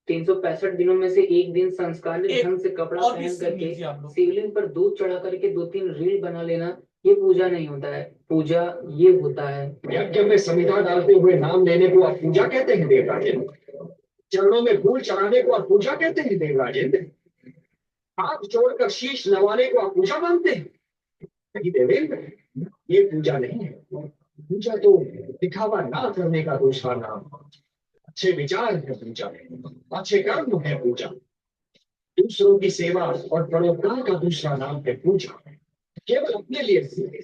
Speaker 5: 365 दिनों में से एक दिन संस्कारित ढंग से कपड़ा
Speaker 1: और भी
Speaker 5: पहन
Speaker 1: सुन
Speaker 5: करके
Speaker 1: लीजिए आप लोग।
Speaker 5: शिवलिंग पर दूध चढ़ा करके 2-3 रील बना लेना, ये पूजा नहीं होता है। पूजा ये होता है,
Speaker 8: यज्ञ में समिधा डालते हुए नाम लेने को आप पूजा कहते हैं देवराजेंद्र? चरणों में फूल चढ़ाने को आप पूजा कहते हैं देवराजेंद्र? हाथ जोड़कर शीश नवाने को आप पूजा मानते हैं? नहीं देवेंद्र, ये पूजा नहीं है। पूजा तो दिखावा ना करने का दूसरा नाम। अच्छे विचार है पूजा, अच्छे कर्म है पूजा, दूसरों की सेवा और परोपकार का दूसरा नाम है पूजा। केवल अपने लिए नहीं,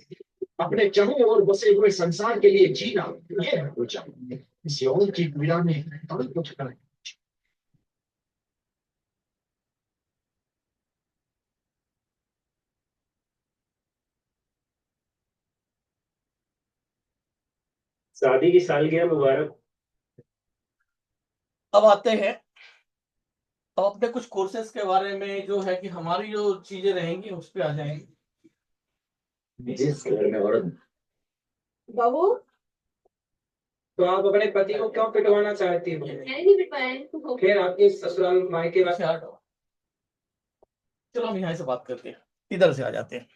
Speaker 8: अपने चारों ओर बसे हुए संसार के लिए जीना, ये है पूजा। किसी और की पीड़ा में और कुछ नहीं।
Speaker 6: शादी की सालगिरह मुबारक।
Speaker 1: अब आते हैं, अब अपने कुछ कोर्सेज के बारे में जो है कि हमारी जो चीजें रहेंगी उस पे आ जाएंगे।
Speaker 7: जिस घर में औरत
Speaker 4: बहू,
Speaker 5: तो आप अपने पति को क्यों पिटवाना चाहती हो?
Speaker 4: मैंने नहीं बिठवाया।
Speaker 5: फिर आपके ससुराल मायके
Speaker 1: पीछे हटो। चलो हम यहाँ से बात करते हैं, इधर से आ जाते हैं।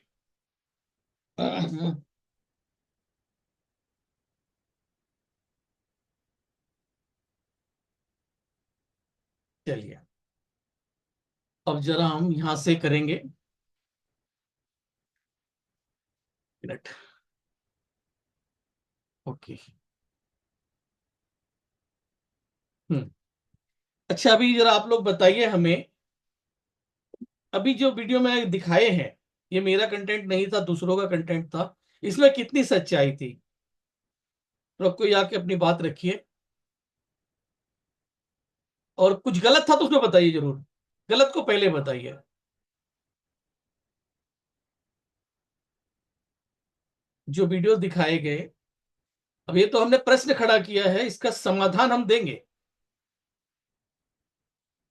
Speaker 1: चलिए, अब जरा हम यहां से करेंगे। मिनट। ओके। अच्छा, अभी जरा आप लोग बताइए हमें, अभी जो वीडियो में दिखाए हैं ये मेरा कंटेंट नहीं था, दूसरों का कंटेंट था, इसमें कितनी सच्चाई थी? तो कोई आके अपनी बात रखिए, और कुछ गलत था तो उसको बताइए जरूर, गलत को पहले बताइए। जो वीडियो दिखाए गए, अब ये तो हमने प्रश्न खड़ा किया है, इसका समाधान हम देंगे।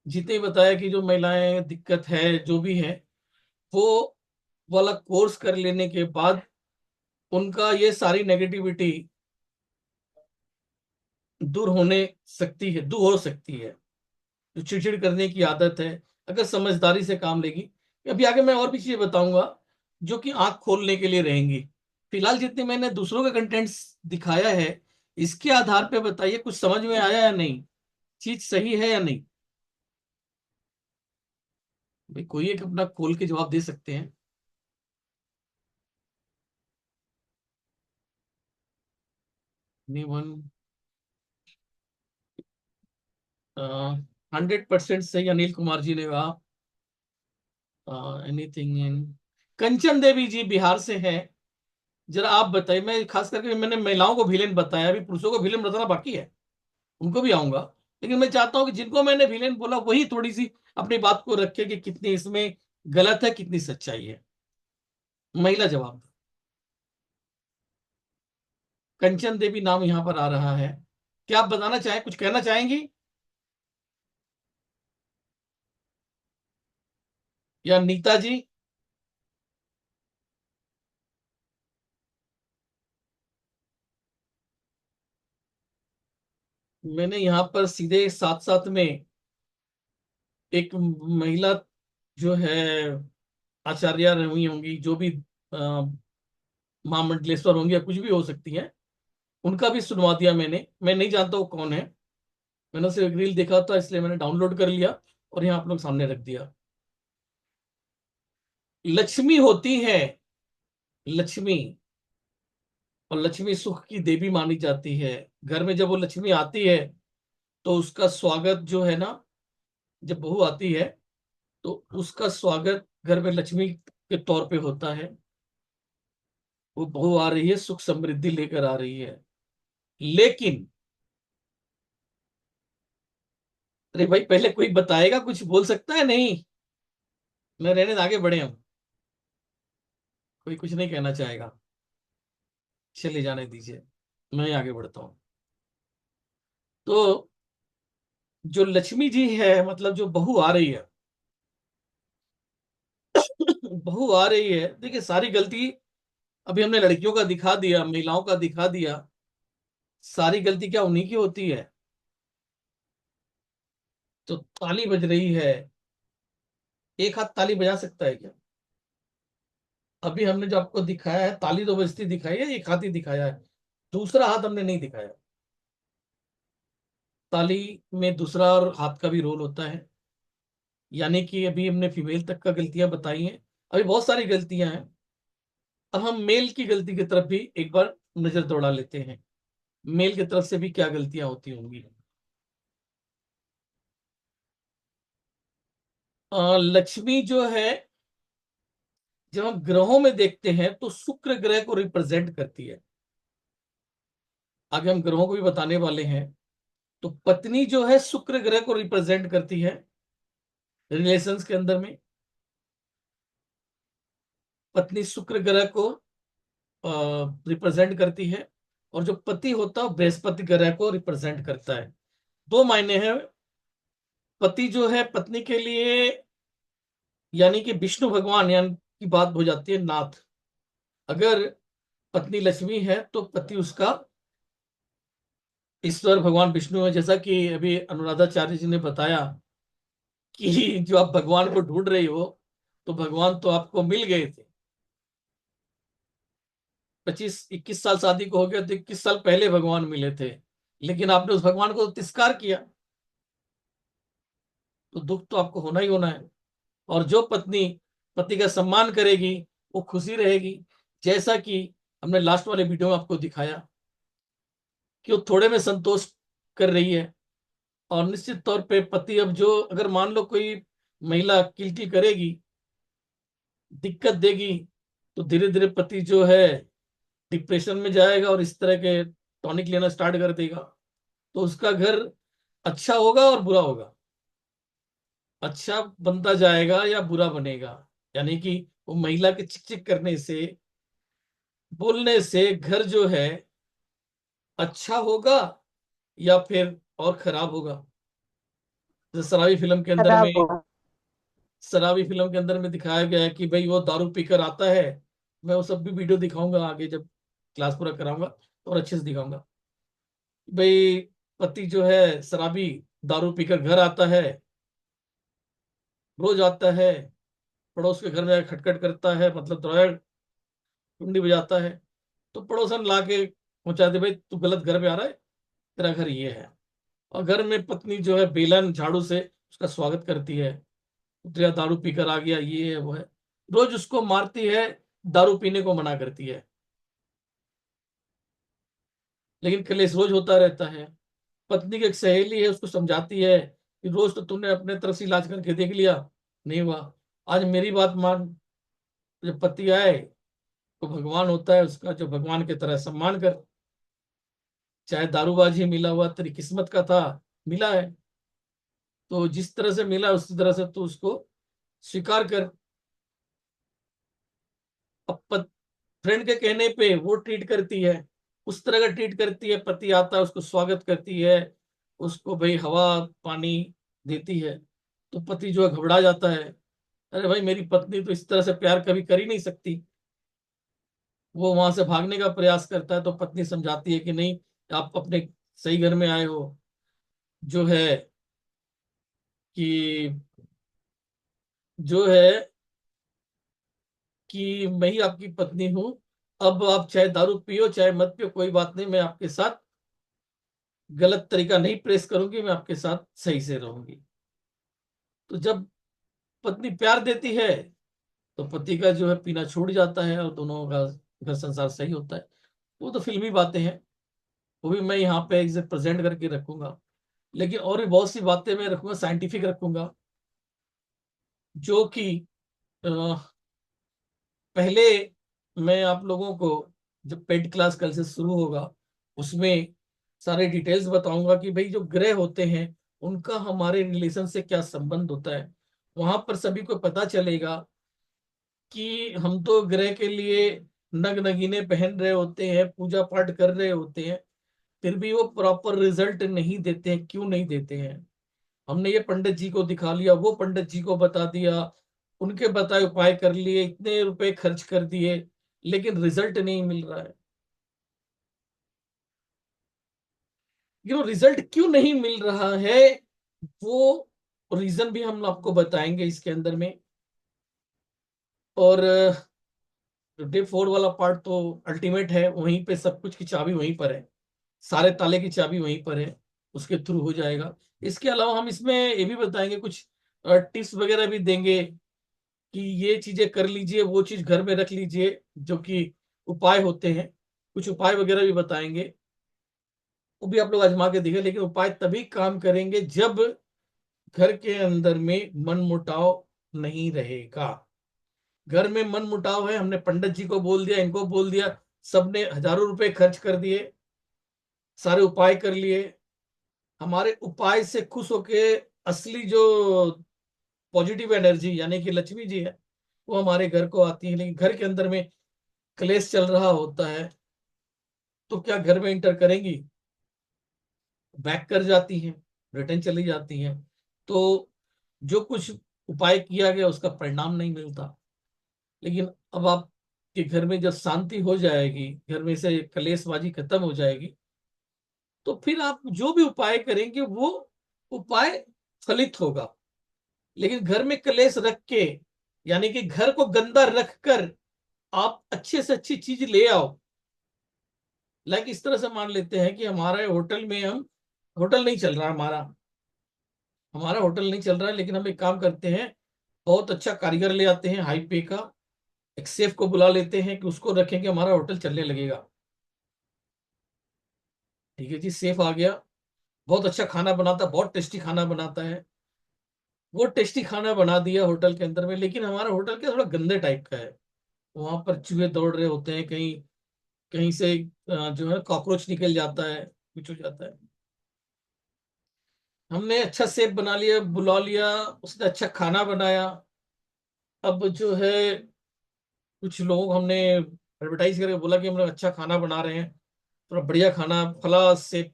Speaker 1: जितने बताया कि जो महिलाएं दिक्कत है जो भी है, वो वाला कोर्स कर लेने के बाद उनका ये सारी नेगेटिविटी दूर हो सकती है। जो चिड़चिड़ करने की आदत है, अगर समझदारी से काम लेगी। अभी आगे मैं और भी चीजें बताऊंगा जो कि आंख खोलने के लिए रहेंगी। फिलहाल जितने मैंने दूसरों का कंटेंट दिखाया है, इसके आधार पे बताइए कुछ समझ में आया या नहीं, चीज सही है या नहीं। भाई कोई एक अपना खोल के जवाब दे सकते हैं। वन 100% सही अनिल कुमार जी ने कहा। एनीथिंग इन कंचन देवी जी बिहार से हैं। जरा आप बताइए, मैं खास करके मैंने महिलाओं को विलेन बताया, अभी पुरुषों को विलेन बताना बाकी है, उनको भी आऊंगा। लेकिन मैं चाहता हूं कि जिनको मैंने विलेन बोला वही थोड़ी सी अपनी बात को रखे कि कितनी इसमें गलत है कितनी सच्चाई है। महिला जवाब दो। कंचन देवी नाम यहां पर आ रहा है, क्या आप बताना चाहें, कुछ कहना चाहेंगी या नीता जी? मैंने यहां पर सीधे साथ साथ में एक महिला जो है आचार्य रही होंगी, जो भी महामंडलेश्वर होंगी या कुछ भी हो सकती हैं, उनका भी सुनवा दिया मैंने। मैं नहीं जानता वो कौन है, मैंने उसे एक रील देखा था इसलिए मैंने डाउनलोड कर लिया और यहाँ आप लोग सामने रख दिया। लक्ष्मी होती है, लक्ष्मी, और लक्ष्मी सुख की देवी मानी जाती है। घर में जब वो लक्ष्मी आती है तो उसका स्वागत जो है ना, जब बहू आती है तो उसका स्वागत घर में लक्ष्मी के तौर पे होता है। वो बहू आ रही है, सुख समृद्धि लेकर आ रही है। लेकिन अरे भाई, पहले कोई बताएगा, कुछ बोल सकता है? नहीं, मैं रहने दे, आगे बढ़े हम, कोई कुछ नहीं कहना चाहेगा, चले जाने दीजिए, मैं आगे बढ़ता हूं। तो जो लक्ष्मी जी है, मतलब जो बहू आ रही है, बहू आ रही है, देखिए सारी गलती अभी हमने लड़कियों का दिखा दिया, महिलाओं का दिखा दिया, सारी गलती क्या उन्हीं की होती है? तो ताली बज रही है, एक हाथ ताली बजा सकता है क्या? अभी हमने जो आपको दिखाया है, ताली तो बजती दिखाई है, एक हाथ ही दिखाया है, दूसरा हाथ हमने नहीं दिखाया। ताली में दूसरा और हाथ का भी रोल होता है। यानी कि अभी हमने फीमेल तक का गलतियां बताई हैं, अभी बहुत सारी गलतियां हैं। अब हम मेल की गलती की तरफ भी एक बार नजर दौड़ा लेते हैं, मेल की तरफ से भी क्या गलतियां होती होंगी। लक्ष्मी जो है, जब हम ग्रहों में देखते हैं तो शुक्र ग्रह को रिप्रेजेंट करती है। आगे हम ग्रहों को भी बताने वाले हैं। तो पत्नी जो है शुक्र ग्रह को रिप्रेजेंट करती है रिलेशंस के अंदर में। पत्नी शुक्र ग्रह को रिप्रेजेंट करती है, और जो पति होता है बृहस्पति ग्रह को रिप्रेजेंट करता है। दो मायने हैं। पति जो है पत्नी के लिए यानी कि विष्णु भगवान यानी की बात हो जाती है, नाथ। अगर पत्नी लक्ष्मी है तो पति उसका ईश्वर भगवान विष्णु है। जैसा कि अभी अनुराधाचार्य जी ने बताया कि जो आप भगवान को ढूंढ रही हो, तो भगवान तो आपको मिल गए थे। 25-21 साल शादी को हो गया तो 21 साल पहले भगवान मिले थे, लेकिन आपने उस भगवान को तिरस्कार किया, तो दुख तो आपको होना ही होना है। और जो पत्नी पति का सम्मान करेगी वो खुशी रहेगी। जैसा कि हमने लास्ट वाले वीडियो में आपको दिखाया कि वो थोड़े में संतोष कर रही है। और निश्चित तौर पे पति अब जो अगर मान लो कोई महिला किलकिल करेगी, दिक्कत देगी, तो धीरे धीरे पति जो है डिप्रेशन में जाएगा और इस तरह के टॉनिक लेना स्टार्ट कर देगा। तो उसका घर अच्छा होगा और बुरा होगा, अच्छा बनता जाएगा या बुरा बनेगा। यानी कि वो महिला के चिक चिक करने से, बोलने से घर जो है अच्छा होगा या फिर और खराब होगा। जैसे शराबी फिल्म के अंदर में दिखाया गया है कि भाई वो दारू पीकर आता है। मैं वो सब भी वीडियो दिखाऊंगा आगे जब क्लास पूरा कराऊंगा और अच्छे से दिखाऊंगा। भाई पति जो है शराबी दारू पीकर घर आता है, रोज आता है, पड़ोस के घर में खटखट करता है, मतलब दरवाजा कुंडी बजाता है, तो पड़ोसन ला के पहुंचा दे, भाई तू गलत घर में आ रहा है, तेरा घर ये है। और घर में पत्नी जो है बेलन झाड़ू से उसका स्वागत करती है, तेरा दारू पीकर आ गया, ये है वो है। रोज उसको मारती है, दारू पीने को मना करती है, लेकिन कलेश रोज होता रहता है। पत्नी की एक सहेली है, उसको समझाती है कि रोज तो तूने अपने तरफ से इलाज करके देख लिया, नहीं हुआ, आज मेरी बात मान। जब पति आए तो भगवान होता है उसका, जो भगवान की तरह सम्मान कर। चाहे दारूबाजी मिला हुआ तेरी किस्मत का था, मिला है, तो जिस तरह से मिला उसी तरह से तू उसको स्वीकार कर। अब फ्रेंड के कहने पे वो ट्रीट करती है, उस तरह का ट्रीट करती है। पति आता है उसको स्वागत करती है, उसको भाई हवा पानी देती है, तो पति जो है घबरा जाता है। अरे भाई मेरी पत्नी तो इस तरह से प्यार कभी कर ही नहीं सकती। वो वहां से भागने का प्रयास करता है, तो पत्नी समझाती है कि नहीं, आप अपने सही घर में आए हो, जो है कि जो है कि मैं ही आपकी पत्नी हूं। अब आप चाहे दारू पियो चाहे मत पियो, कोई बात नहीं, मैं आपके साथ गलत तरीका नहीं प्रेस करूंगी, मैं आपके साथ सही से रहूंगी। तो जब पत्नी प्यार देती है तो पति का जो है पीना छूट जाता है और दोनों का घर संसार सही होता है। वो तो फिल्मी बातें हैं, वो भी मैं यहाँ पे प्रेजेंट करके रखूंगा। लेकिन और भी बहुत सी बातें मैं रखूंगा, साइंटिफिक रखूंगा, जो कि अ, पहले मैं आप लोगों को जब पेड क्लास कल से शुरू होगा उसमें सारे डिटेल्स बताऊंगा कि भाई जो ग्रह होते हैं उनका हमारे रिलेशन से क्या संबंध होता है। वहां पर सभी को पता चलेगा कि हम तो ग्रह के लिए नग नगीने पहन रहे होते हैं, पूजा पाठ कर रहे होते हैं, फिर भी वो प्रॉपर रिजल्ट नहीं देते हैं। क्यों नहीं देते हैं? हमने ये पंडित जी को दिखा लिया, वो पंडित जी को बता दिया, उनके बताए उपाय कर लिए, इतने रुपए खर्च कर दिए, लेकिन रिजल्ट नहीं मिल रहा है। रिजल्ट क्यों नहीं मिल रहा है, वो रीजन भी हम आपको बताएंगे इसके अंदर में। और डे 4 वाला पार्ट तो अल्टीमेट है, वहीं पे सब कुछ की चाबी वहीं पर है, सारे ताले की चाबी वहीं पर है, उसके थ्रू हो जाएगा। इसके अलावा हम इसमें ये भी बताएंगे कुछ टिप्स वगैरह भी देंगे कि ये चीजें कर लीजिए, वो चीज घर में रख लीजिए, जो कि उपाय होते हैं। कुछ उपाय वगैरह भी बताएंगे, वो भी आप लोग आजमा के देखिए। लेकिन उपाय तभी काम करेंगे जब घर के अंदर में मन मुटाव नहीं रहेगा। घर में मन मुटाव है, हमने पंडित जी को बोल दिया, इनको बोल दिया, सबने हजारों रुपए खर्च कर दिए, सारे उपाय कर लिए, हमारे उपाय से खुश होके असली जो पॉजिटिव एनर्जी यानी कि लक्ष्मी जी है वो हमारे घर को आती है। लेकिन घर के अंदर में क्लेश चल रहा होता है तो क्या घर में इंटर करेंगी? बैक कर जाती हैं, रिटर्न चली जाती हैं। तो जो कुछ उपाय किया गया उसका परिणाम नहीं मिलता। लेकिन अब आपके घर में जब शांति हो जाएगी, घर में से कलेशबाजी खत्म हो जाएगी, तो फिर आप जो भी उपाय करेंगे वो उपाय फलित होगा। लेकिन घर में कलेश रख के, यानी कि घर को गंदा रख कर आप अच्छे से अच्छी चीज ले आओ। लाइक इस तरह से मान लेते हैं कि हमारे होटल में, हम होटल नहीं चल रहा हमारा, हमारा होटल नहीं चल रहा है, लेकिन हम एक काम करते हैं, बहुत अच्छा कारीगर ले आते हैं हाई पे का, एक शेफ को बुला लेते हैं कि उसको रखेंगे, हमारा होटल चलने लगेगा। ठीक है जी, शेफ आ गया, बहुत अच्छा खाना बनाता है, बहुत टेस्टी खाना बनाता है। वो टेस्टी खाना बना दिया होटल के अंदर में, लेकिन हमारा होटल क्या थोड़ा गंदे टाइप का है। वहां पर चूहे दौड़ रहे होते हैं, कहीं कहीं से जो है कॉकरोच निकल जाता है, कुछ हो जाता है। हमने अच्छा शेफ बना लिया, बुला लिया, उसने अच्छा खाना बनाया। अब जो है कुछ लोग हमने एडवर्टाइज करके बोला कि हम लोग अच्छा खाना बना रहे हैं, थोड़ा बढ़िया खाना, फला शेफ,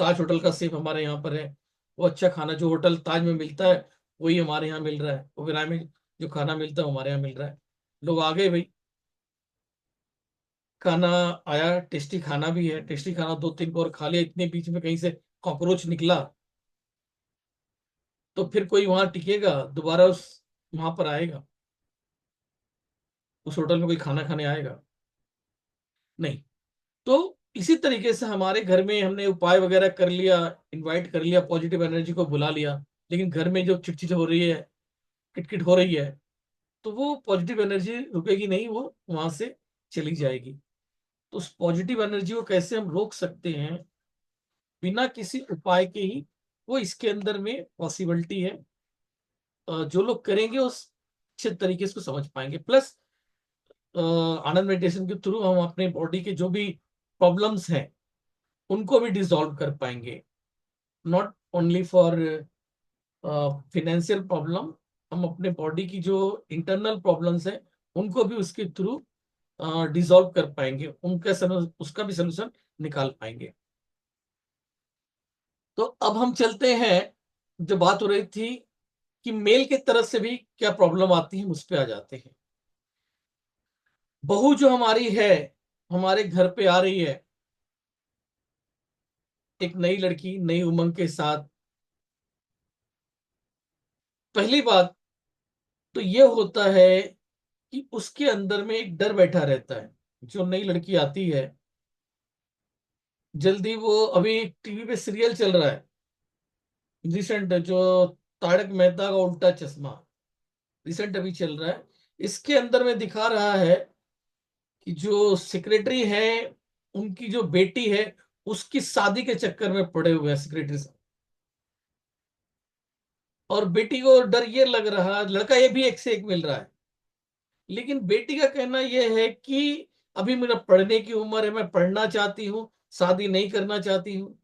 Speaker 1: ताज होटल का शेफ हमारे यहाँ पर है, वो अच्छा खाना जो होटल ताज में मिलता है वही हमारे यहाँ मिल रहा है, ओबेरॉय में जो खाना मिलता है वो हमारे यहाँ मिल रहा है। लोग आ गए भाई, खाना आया, टेस्टी खाना भी है, टेस्टी खाना दो तीन को और खा लिया, इतने बीच में कहीं से कॉकरोच निकला, तो फिर कोई वहां टिकेगा दोबारा, उस वहां पर आएगा, उस होटल में कोई खाना खाने आएगा? नहीं। तो इसी तरीके से हमारे घर में हमने उपाय वगैरह कर लिया, इनवाइट कर लिया, पॉजिटिव एनर्जी को बुला लिया, लेकिन घर में जो चिटचिट हो रही है, किटकिट हो रही है, तो वो पॉजिटिव एनर्जी रुकेगी नहीं, वो वहां से चली जाएगी। तो उस पॉजिटिव एनर्जी को कैसे हम रोक सकते हैं बिना किसी उपाय के ही, वो इसके अंदर में पॉसिबिलिटी है। जो लोग करेंगे उस अच्छे तरीके से उसको समझ पाएंगे। प्लस आनंद मेडिटेशन के थ्रू हम अपने बॉडी के जो भी प्रॉब्लम्स हैं उनको भी डिसॉल्व कर पाएंगे, not only for financial problem, हम अपने बॉडी की जो इंटरनल प्रॉब्लम्स हैं उनको भी उसके थ्रू डिसॉल्व कर पाएंगे, उसका भी सोल्यूशन निकाल पाएंगे। तो अब हम चलते हैं, जो बात हो रही थी कि मेल के तरफ से भी क्या प्रॉब्लम आती है, उस पर आ जाते हैं। बहू जो हमारी है, हमारे घर पे आ रही है, एक नई लड़की नई उमंग के साथ, पहली बात तो ये होता है कि उसके अंदर में एक डर बैठा रहता है। जो नई लड़की आती है, जल्दी वो, अभी टीवी पे सीरियल चल रहा है रिसेंट, जो तारक मेहता का उल्टा चश्मा, रिसेंट अभी चल रहा है, इसके अंदर में दिखा रहा है कि जो सेक्रेटरी है, उनकी जो बेटी है, उसकी शादी के चक्कर में पड़े हुए हैं सेक्रेटरी साहब। और बेटी को डर ये लग रहा है, लड़का ये भी एक से एक मिल रहा है, लेकिन बेटी का कहना यह है कि अभी मेरा पढ़ने की उम्र है, मैं पढ़ना चाहती हूँ, शादी नहीं करना चाहती हूँ।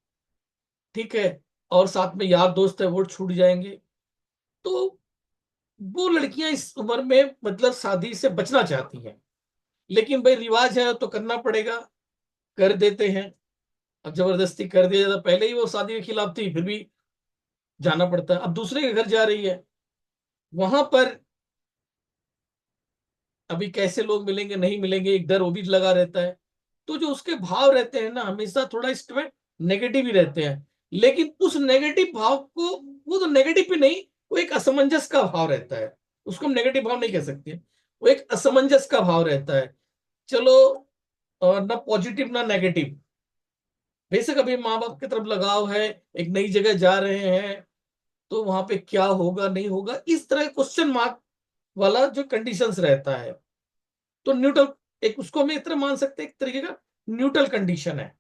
Speaker 1: ठीक है, और साथ में यार दोस्त है वो छूट जाएंगे। तो वो लड़कियां इस उम्र में मतलब शादी से बचना चाहती हैं, लेकिन भाई रिवाज है तो करना पड़ेगा, कर देते हैं। अब जबरदस्ती कर दिया जाता, पहले ही वो शादी के खिलाफ थी फिर भी जाना पड़ता है। अब दूसरे के घर जा रही है, वहां पर अभी कैसे लोग मिलेंगे नहीं मिलेंगे, एक डर वो भी लगा रहता है। तो जो उसके भाव रहते हैं ना, हमेशा थोड़ा इसमें नेगेटिव ही रहते हैं। लेकिन उस नेगेटिव भाव को, वो तो नेगेटिव भी नहीं, वो एक असमंजस का भाव रहता है, उसको हम नेगेटिव भाव नहीं कह सकते, वो एक असमंजस का भाव रहता है। चलो, ना पॉजिटिव ना नेगेटिव, बेशक अभी माँ बाप की तरफ लगाव है, एक नई जगह जा रहे हैं, तो वहां पे क्या होगा नहीं होगा, इस तरह क्वेश्चन मार्क वाला जो कंडीशंस रहता है। तो न्यूट्रल, एक उसको हम इस तरह मान सकते हैं, एक तरीके का न्यूट्रल कंडीशन है।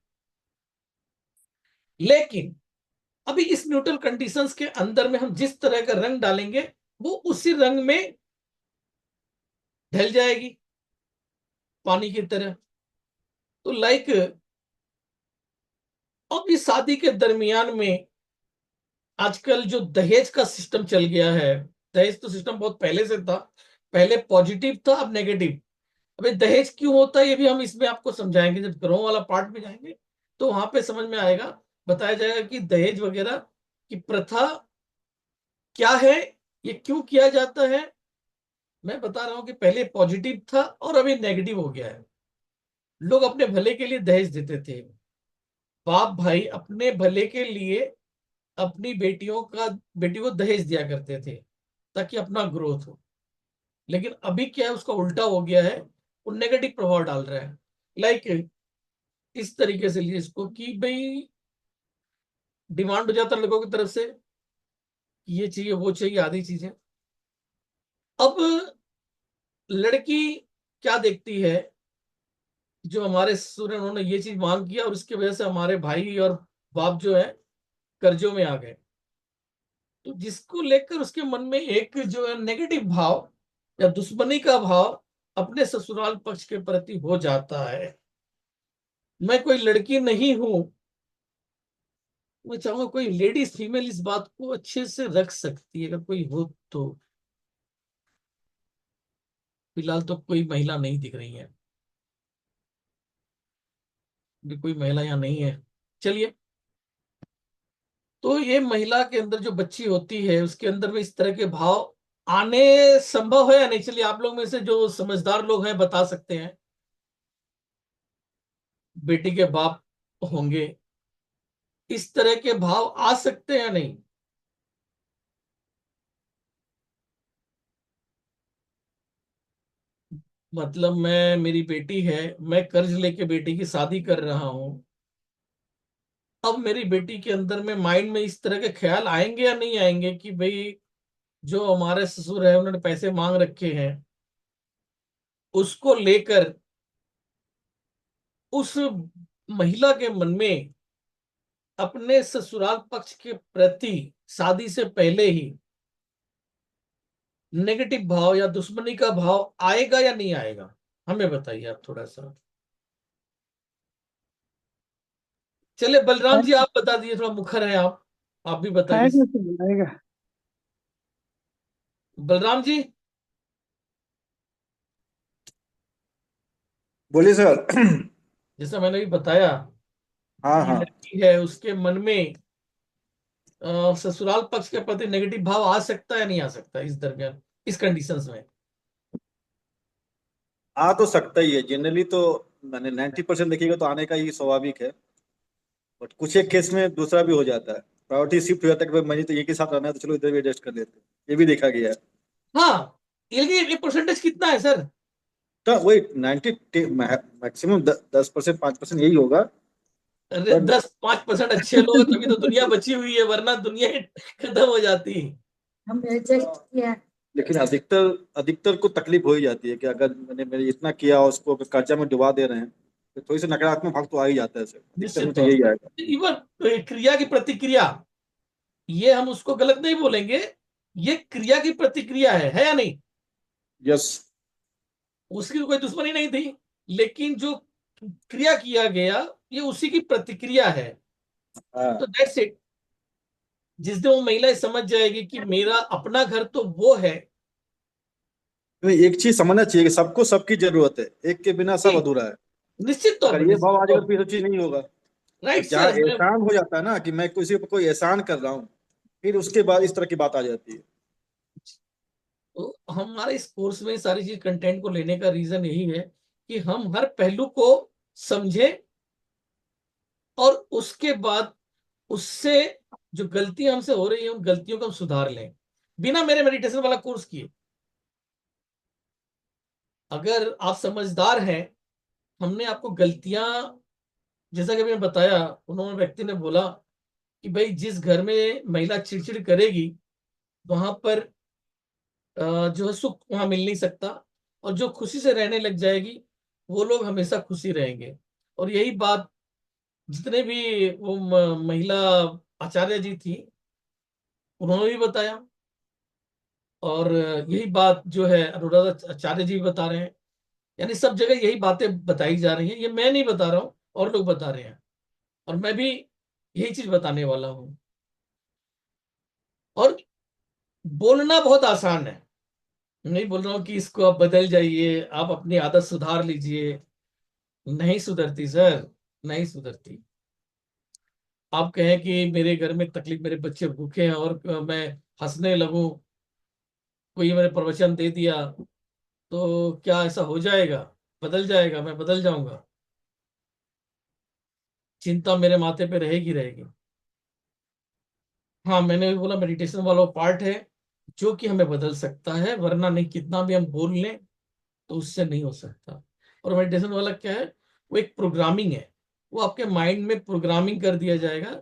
Speaker 1: लेकिन अभी इस न्यूट्रल कंडीशंस के अंदर में हम जिस तरह का रंग डालेंगे वो उसी रंग में ढल जाएगी, पानी की तरह। तो लाइक अब इस शादी के दरमियान में आजकल जो दहेज का सिस्टम चल गया है, दहेज तो सिस्टम बहुत पहले से था, पहले पॉजिटिव था, अब नेगेटिव। अबे दहेज क्यों होता है ये भी हम इसमें आपको समझाएंगे, जब ग्रोह वाला पार्ट में जाएंगे तो वहां पे समझ में आएगा, बताया जाएगा कि दहेज वगैरह की प्रथा क्या है, ये क्यों किया जाता है। मैं बता रहा हूं कि पहले पॉजिटिव था और अभी नेगेटिव हो गया है। लोग अपने भले के लिए दहेज देते थे, बाप भाई अपने भले के लिए अपनी बेटी को दहेज दिया करते थे ताकि अपना ग्रोथ हो। लेकिन अभी क्या है, उसका उल्टा हो गया है, वो नेगेटिव प्रभाव डाल रहा है। लाइक इस तरीके से लिए इसको कि भाई डिमांड हो जाता है लोगों की तरफ से, ये चाहिए वो चाहिए आदि चीजें। अब लड़की क्या देखती है, जो हमारे ससुर हैं उन्होंने ये चीज मांग किया और उसकी वजह से हमारे भाई और बाप जो है कर्जों में आ गए। तो जिसको लेकर उसके मन में एक जो है नेगेटिव भाव या दुश्मनी का भाव अपने ससुराल पक्ष के प्रति हो जाता है। मैं कोई लड़की नहीं हूं, मैं चाहूंगा कोई लेडीज फीमेल इस बात को अच्छे से रख सकती है, अगर कोई हो तो। फिलहाल तो कोई महिला नहीं दिख रही है, भी कोई महिला यहाँ नहीं है। चलिए, तो ये महिला के अंदर जो बच्ची होती है उसके अंदर में इस तरह के भाव आने संभव है या नहीं? चलिए, आप लोग में से जो समझदार लोग हैं बता सकते हैं, बेटी के बाप होंगे, इस तरह के भाव आ सकते हैं या नहीं? मतलब मैं, मेरी बेटी है, मैं कर्ज लेके बेटी की शादी कर रहा हूं, अब मेरी बेटी के अंदर में माइंड में इस तरह के ख्याल आएंगे या नहीं आएंगे कि भाई जो हमारे ससुर है उन्होंने पैसे मांग रखे हैं, उसको लेकर उस महिला के मन में अपने ससुराल पक्ष के प्रति शादी से पहले ही नेगेटिव भाव या दुश्मनी का भाव आएगा या नहीं आएगा? हमें बताइए आप थोड़ा सा। चले बलराम जी आप बता दीजिए, थोड़ा मुखर है आप भी बताइए।
Speaker 3: आएगा तो आएगा।
Speaker 1: बलराम जी।
Speaker 9: बोलिए सर।
Speaker 1: जैसा मैंने भी बताया
Speaker 9: हाँ
Speaker 1: कि
Speaker 9: हाँ।
Speaker 1: लड़की है, उसके मन में ससुराल पक्ष के प्रति नेगेटिव भाव आ सकता है या नहीं आ सकता इस दरमियान, इस कंडीशंस में?
Speaker 9: आ तो सकता ही है जनरली, तो मैंने 90% देखिएगा तो आने का ही स्वाभाविक है। बट कुछ एक केस में दूसरा भी हो जाता है, प्रायोरिटी शिफ्ट हो जाता है कि भाई मुझे तो एक ही साथ रहना है तो चलो इधर भी एडजस्ट कर लेते हैं, ये भी देखा गया है।
Speaker 1: हाँ, ये परसेंटेज कितना है सर?
Speaker 9: तो वही 90 मैक्सिमम 10%, 5% यही होगा।
Speaker 1: अरे
Speaker 9: बट
Speaker 1: 10-5% अच्छे लोग हैं तभी तो दुनिया बची हुई है, वरना दुनिया खत्म हो जाती।
Speaker 10: हम एडजस्ट किया।
Speaker 9: लेकिन अधिकतर अधिकतर को तकलीफ हो ही जाती है कि अगर मैंने मेरे इतना किया उसको अगर कर्जा में डुबा दे रहे हैं तो थोड़ी सी नकारात्मक भाग तो आ ही जाता है सर, अधिकतर में
Speaker 1: निश्चित
Speaker 9: तो
Speaker 1: तौर
Speaker 9: यही आएगा।
Speaker 1: पर इवन क्रिया की प्रतिक्रिया, ये हम उसको गलत नहीं बोलेंगे, ये क्रिया की प्रतिक्रिया है या नहीं?
Speaker 9: यस।
Speaker 1: उसकी कोई दुश्मनी नहीं थी, लेकिन जो क्रिया किया गया ये उसी की प्रतिक्रिया है।
Speaker 9: हाँ।
Speaker 1: तो दैट्स इट। जिस दिन वो महिला समझ जाएगी कि मेरा अपना घर तो वो है।
Speaker 9: तो एक चीज समझना चाहिए कि सबको सबकी जरूरत है, एक के बिना सब अधूरा है।
Speaker 1: निश्चित तौर
Speaker 9: अगर
Speaker 1: पर,
Speaker 9: ये
Speaker 1: निश्चित
Speaker 9: भाव आ
Speaker 1: तौर
Speaker 9: जाएगा तो फिर सब चीज नहीं होगा।
Speaker 1: राइट
Speaker 9: और जहाँ
Speaker 1: सर। मैं
Speaker 9: एहसान हो जाता है ना कि मैं किसी पर कोई एहसान कर रहा हूँ, फिर उसके बाद इस तरह की बात आ जाती है।
Speaker 1: तो हमारे इस कोर्स में सारी चीज कंटेंट को लेने का रीजन यही है कि हम हर पहलू को समझे और उसके बाद उससे जो गलतियां हमसे हो रही है उन गलतियों को हम सुधार लें, बिना मेरे मेडिटेशन वाला कोर्स किए। अगर आप समझदार हैं, हमने आपको गलतियां, जैसा कि मैंने बताया, उन्होंने व्यक्ति ने बोला कि भाई जिस घर में महिला चिड़चिड़ करेगी वहां पर जो है सुख वहां मिल नहीं सकता, और जो खुशी से रहने लग जाएगी वो लोग हमेशा खुशी रहेंगे। और यही बात जितने भी वो महिला आचार्य जी थी उन्होंने भी बताया, और यही बात जो है अनुराधा आचार्य जी भी बता रहे हैं। यानी सब जगह यही बातें बताई जा रही हैं, ये मैं नहीं बता रहा हूँ, और लोग बता रहे हैं, और मैं भी यही चीज बताने वाला हूँ। और बोलना बहुत आसान है, नहीं बोल रहा हूँ कि इसको आप बदल जाइए, आप अपनी आदत सुधार लीजिए, नहीं सुधरती सर, नहीं सुधरती। आप कहें कि मेरे घर में तकलीफ, मेरे बच्चे भूखे हैं और मैं हंसने लगूं, कोई मैंने प्रवचन दे दिया, तो क्या ऐसा हो जाएगा, बदल जाएगा, मैं बदल जाऊंगा? चिंता मेरे माथे पे रहेगी रहेगी। हाँ, मैंने भी बोला मेडिटेशन वाला पार्ट है जो कि हमें बदल सकता है, वरना नहीं, कितना भी हम बोल लें तो उससे नहीं हो सकता। और मेडिटेशन वाला क्या है, वो एक प्रोग्रामिंग है, वो आपके माइंड में प्रोग्रामिंग कर दिया जाएगा,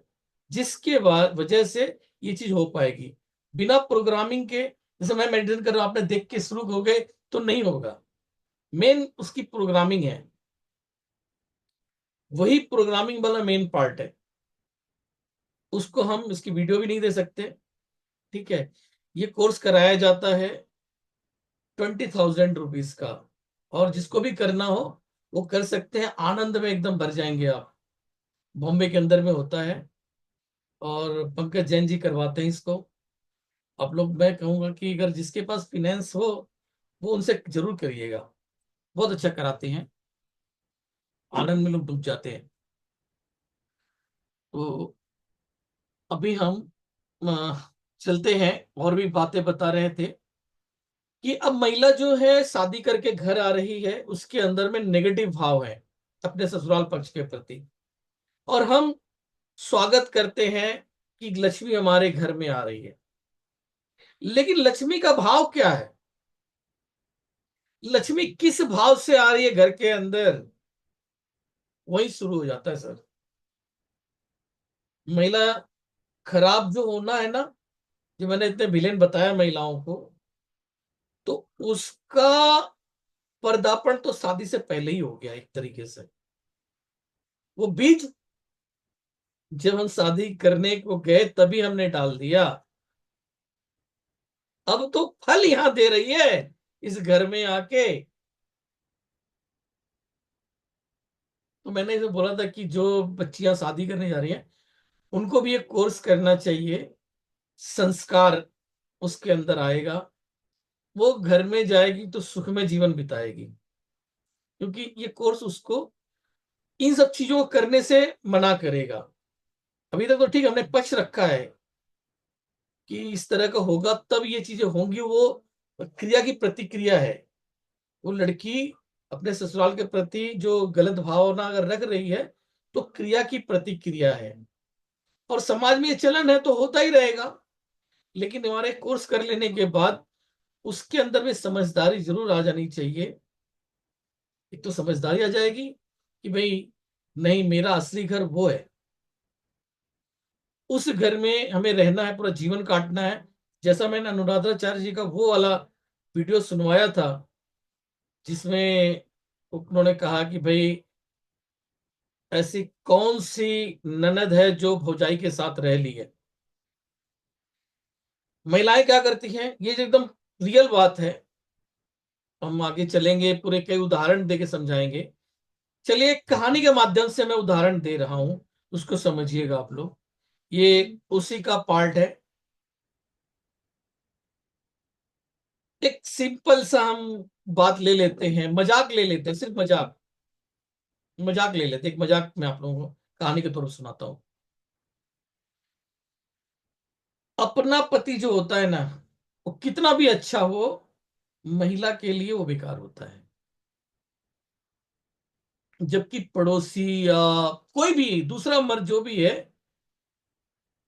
Speaker 1: जिसके बाद वजह से ये चीज हो पाएगी। बिना प्रोग्रामिंग के, जैसे मैं मेडिटेशन कर रहा हूं, आपने देख के शुरू हो गए तो नहीं होगा। मेन उसकी प्रोग्रामिंग है, वही प्रोग्रामिंग वाला मेन पार्ट है। उसको हम इसकी वीडियो भी नहीं दे सकते, ठीक है। ये कोर्स कराया जाता है 20,000 रुपीज का, और जिसको भी करना हो वो कर सकते हैं, आनंद में एकदम भर जाएंगे आप। बॉम्बे के अंदर में होता है, और पंकज जैन जी करवाते हैं इसको। आप लोग, मैं कहूंगा कि अगर जिसके पास फिनेंस हो वो उनसे जरूर करिएगा, बहुत अच्छा कराते हैं, आनंद में लोग डूब जाते हैं। तो अभी हम चलते हैं, और भी बातें बता रहे थे कि अब महिला जो है शादी करके घर आ रही है, उसके अंदर में नेगेटिव भाव है अपने ससुराल पक्ष के प्रति, और हम स्वागत करते हैं कि लक्ष्मी हमारे घर में आ रही है। लेकिन लक्ष्मी का भाव क्या है, लक्ष्मी किस भाव से आ रही है घर के अंदर, वही शुरू हो जाता है सर। महिला खराब जो होना है ना, जो मैंने इतने विलेन बताया महिलाओं को, तो उसका पर्दापण तो शादी से पहले ही हो गया एक तरीके से। वो बीज जब हम शादी करने को गए तभी हमने डाल दिया, अब तो फल यहां दे रही है इस घर में आके। तो मैंने इसे बोला था कि जो बच्चियां शादी करने जा रही हैं उनको भी एक कोर्स करना चाहिए, संस्कार उसके अंदर आएगा, वो घर में जाएगी तो सुख में जीवन बिताएगी, क्योंकि ये कोर्स उसको इन सब चीजों को करने से मना करेगा। अभी तक तो ठीक हमने पक्ष रखा है कि इस तरह का होगा तब ये चीजें होंगी, वो क्रिया की प्रतिक्रिया है। वो लड़की अपने ससुराल के प्रति जो गलत भावना अगर रख रही है तो क्रिया की प्रतिक्रिया है, और समाज में ये चलन है तो होता ही रहेगा। लेकिन हमारे कोर्स कर लेने के बाद उसके अंदर में समझदारी जरूर आ जानी चाहिए। एक तो समझदारी आ जाएगी कि भाई नहीं, मेरा असली घर वो है, उस घर में हमें रहना है, पूरा जीवन काटना है। जैसा मैंने अनुराधाचार्य जी का वो वाला वीडियो सुनवाया था, जिसमें उन्होंने कहा कि भाई ऐसी कौन सी ननद है जो भौजाई के साथ रह ली है। महिलाएं क्या करती हैं, ये जो एकदम रियल बात है, हम आगे चलेंगे, पूरे कई उदाहरण देके समझाएंगे। चलिए, एक कहानी के माध्यम से मैं उदाहरण दे रहा हूं, उसको समझिएगा आप लोग, ये उसी का पार्ट है। एक सिंपल सा हम बात ले लेते हैं, मजाक ले लेते हैं, सिर्फ मजाक, मजाक ले लेते हैं, एक मजाक मैं आप लोगों को कहानी के तौर पर सुनाता हूं। अपना पति जो होता है ना, वो कितना भी अच्छा हो, महिला के लिए वो बेकार होता है। जबकि पड़ोसी या कोई भी दूसरा मर्द जो भी है,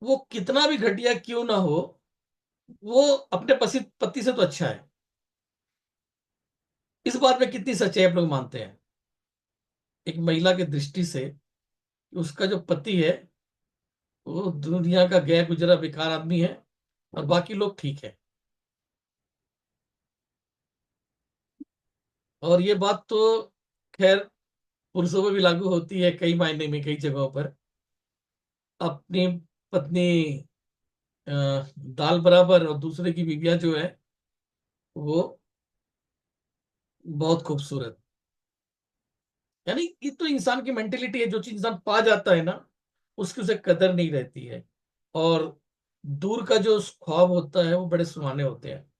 Speaker 1: वो कितना भी घटिया क्यों ना हो, वो अपने पति से तो अच्छा है। इस बात में कितनी सच्चाई आप लोग मानते हैं, एक महिला की दृष्टि से, उसका जो पति है वो दुनिया का गया गुजरा बेकार आदमी है और बाकी लोग ठीक है। और ये बात तो खैर पुरुषों पर भी लागू होती है कई मायने में, कई जगहों पर। अपनी पत्नी अ, दाल बराबर और दूसरे की बीवियां जो है वो बहुत खूबसूरत। यानी ये तो इंसान की मेंटेलिटी है, जो चीज इंसान पा जाता है ना उसकी उसे कदर नहीं रहती है। और दूर का जो ख्वाब होता है वो बड़े सुहाने होते हैं।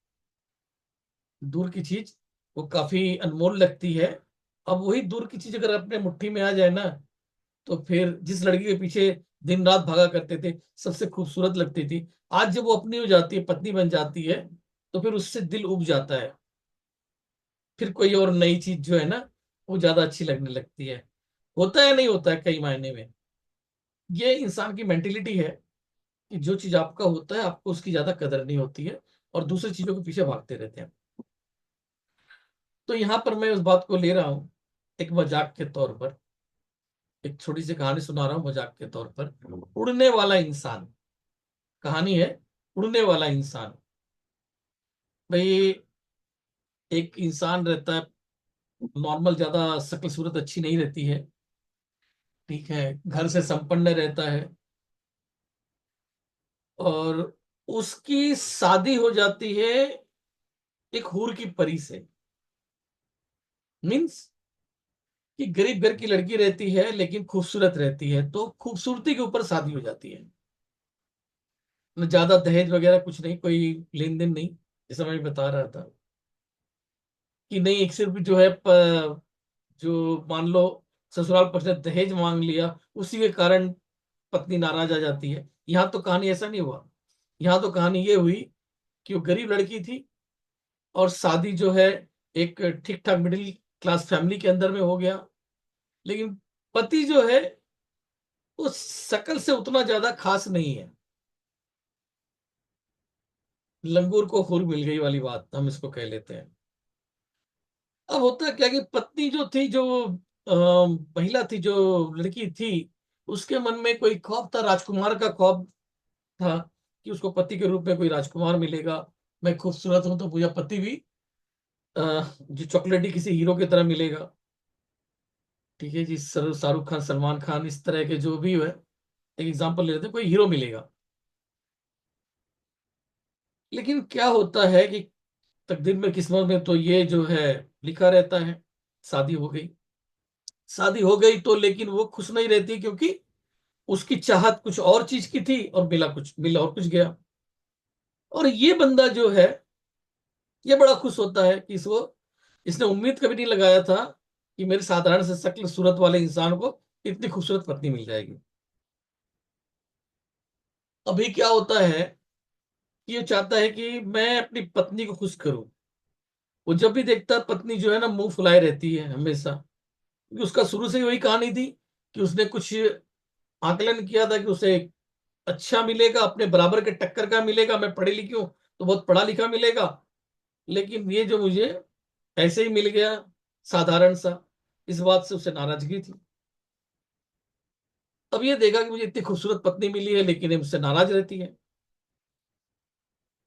Speaker 1: दूर की चीज वो काफी अनमोल लगती है। अब वही दूर की चीज अगर अपने मुट्ठी में आ जाए ना, तो फिर जिस लड़की के पीछे दिन रात भागा करते थे, सबसे खूबसूरत लगती थी, आज जब वो अपनी हो जाती है, पत्नी बन जाती है, तो फिर उससे दिल उब जाता है। फिर कोई और नई चीज जो है ना वो ज्यादा अच्छी लगने लगती है। होता है, नहीं होता है कई मायने में। ये इंसान की मेंटेलिटी है कि जो चीज आपका होता है आपको उसकी ज्यादा कदर नहीं होती है और दूसरी चीजों के पीछे भागते रहते हैं। तो यहाँ पर मैं उस बात को ले रहा हूँ एक मजाक के तौर पर। एक छोटी सी कहानी सुना रहा हूँ मजाक के तौर पर। उड़ने वाला इंसान, कहानी है उड़ने वाला इंसान। भाई एक इंसान रहता है नॉर्मल, ज्यादा शक्ल सूरत अच्छी नहीं रहती है, ठीक है, घर से संपन्न रहता है। और उसकी शादी हो जाती है एक हूर की परी से। मीन्स कि गरीब घर की लड़की रहती है लेकिन खूबसूरत रहती है, तो खूबसूरती के ऊपर शादी हो जाती है। न ज्यादा दहेज वगैरह कुछ नहीं, कोई लेन देन नहीं, जैसा मैं बता रहा था कि नहीं, एक सिर्फ जो है जो मान लो ससुराल पक्ष ने दहेज मांग लिया, उसी के कारण पत्नी नाराज आ जाती है। यहाँ तो कहानी ऐसा नहीं हुआ। यहाँ तो कहानी ये हुई कि वो गरीब लड़की थी और शादी जो है एक ठीक ठाक मिडिल क्लास फैमिली के अंदर में हो गया। लेकिन पति जो है वो शकल से उतना ज्यादा खास नहीं है। लंगूर को हुर मिल गई वाली बात हम इसको कह लेते हैं। अब होता क्या कि पत्नी जो थी, जो महिला थी, जो लड़की थी, उसके मन में कोई ख्वाब था, राजकुमार का ख्वाब था कि उसको पति के रूप में कोई राजकुमार मिलेगा। मैं खूबसूरत हूं तो मुझे पति भी जो चॉकलेटी किसी हीरो की तरह मिलेगा। ठीक है जी, शाहरुख खान, सलमान खान, इस तरह के जो भी है, एक एग्जांपल ले लेते हैं, कोई हीरो मिलेगा। लेकिन क्या होता है कि तकदीर में, किस्मत में तो ये जो है लिखा रहता है। शादी हो गई। शादी हो गई तो लेकिन वो खुश नहीं रहती, क्योंकि उसकी चाहत कुछ और चीज की थी और मिला और कुछ गया। और ये बंदा जो है ये बड़ा खुश होता है कि इसने उम्मीद कभी नहीं लगाया था कि मेरे साधारण से शक्ल सूरत वाले इंसान को इतनी खूबसूरत पत्नी मिल जाएगी। अभी क्या होता है कि ये चाहता है कि मैं अपनी पत्नी को खुश करूं। वो जब भी देखता है पत्नी जो है ना मुंह फुलाए रहती है हमेशा, क्योंकि उसका शुरू से ही वही कहानी थी कि उसने कुछ आकलन किया था कि उसे अच्छा मिलेगा, अपने बराबर के टक्कर का मिलेगा, मैं पढ़ी लिखी हूं तो बहुत पढ़ा लिखा मिलेगा। लेकिन ये जो मुझे ऐसे ही मिल गया साधारण सा, इस बात से उसे नाराजगी थी। अब ये देखा कि मुझे इतनी खूबसूरत पत्नी मिली है लेकिन ये मुझसे नाराज रहती है।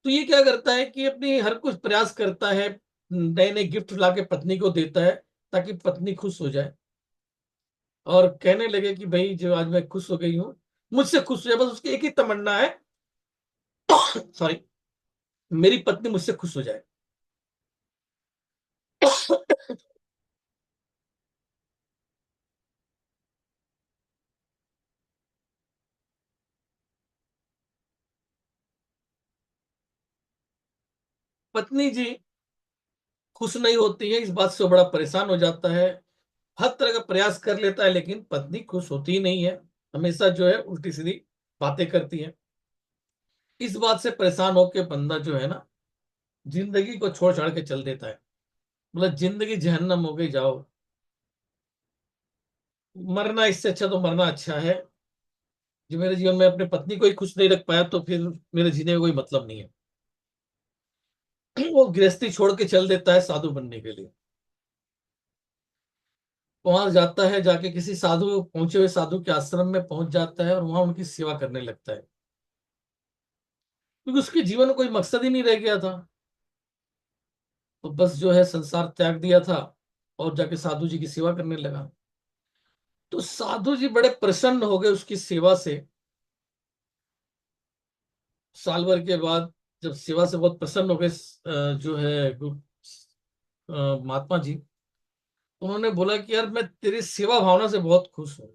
Speaker 1: तो ये क्या करता है कि अपनी हर कुछ प्रयास करता है, नए नए गिफ्ट ला के पत्नी को देता है ताकि पत्नी खुश हो जाए और कहने लगे कि भाई जो आज मैं खुश हो गई हूँ, मुझसे खुश हो जाए, बस उसकी एक ही तमन्ना है, सॉरी, मेरी पत्नी मुझसे खुश हो जाए। पत्नी जी खुश नहीं होती है, इस बात से वो बड़ा परेशान हो जाता है। हर तरह का प्रयास कर लेता है लेकिन पत्नी खुश होती ही नहीं है। हमेशा जो है उल्टी सीधी बातें करती है। इस बात से परेशान होकर बंदा जो है ना जिंदगी को छोड़ छाड़ के चल देता है। मतलब जिंदगी जहन्नम हो गई, जाओ, मरना इससे अच्छा तो मरना अच्छा है। जो मेरे जीवन में अपने पत्नी को ही खुश नहीं रख पाया तो फिर मेरे जीने का कोई मतलब नहीं है। वो गृहस्थी छोड़ के चल देता है साधु बनने के लिए। वहां जाता है, जाके किसी साधु, पहुंचे हुए साधु के आश्रम में पहुंच जाता है और वहां उनकी सेवा करने लगता है, क्योंकि उसके जीवन में कोई मकसद ही नहीं रह गया था। तो बस जो है संसार त्याग दिया था और जाके साधु जी की सेवा करने लगा। तो साधु जी बड़े प्रसन्न हो गए उसकी सेवा से। साल भर के बाद जब सेवा से बहुत प्रसन्न हो गए जो है महात्मा जी, उन्होंने बोला कि यार मैं तेरी सेवा भावना से बहुत खुश हूँ।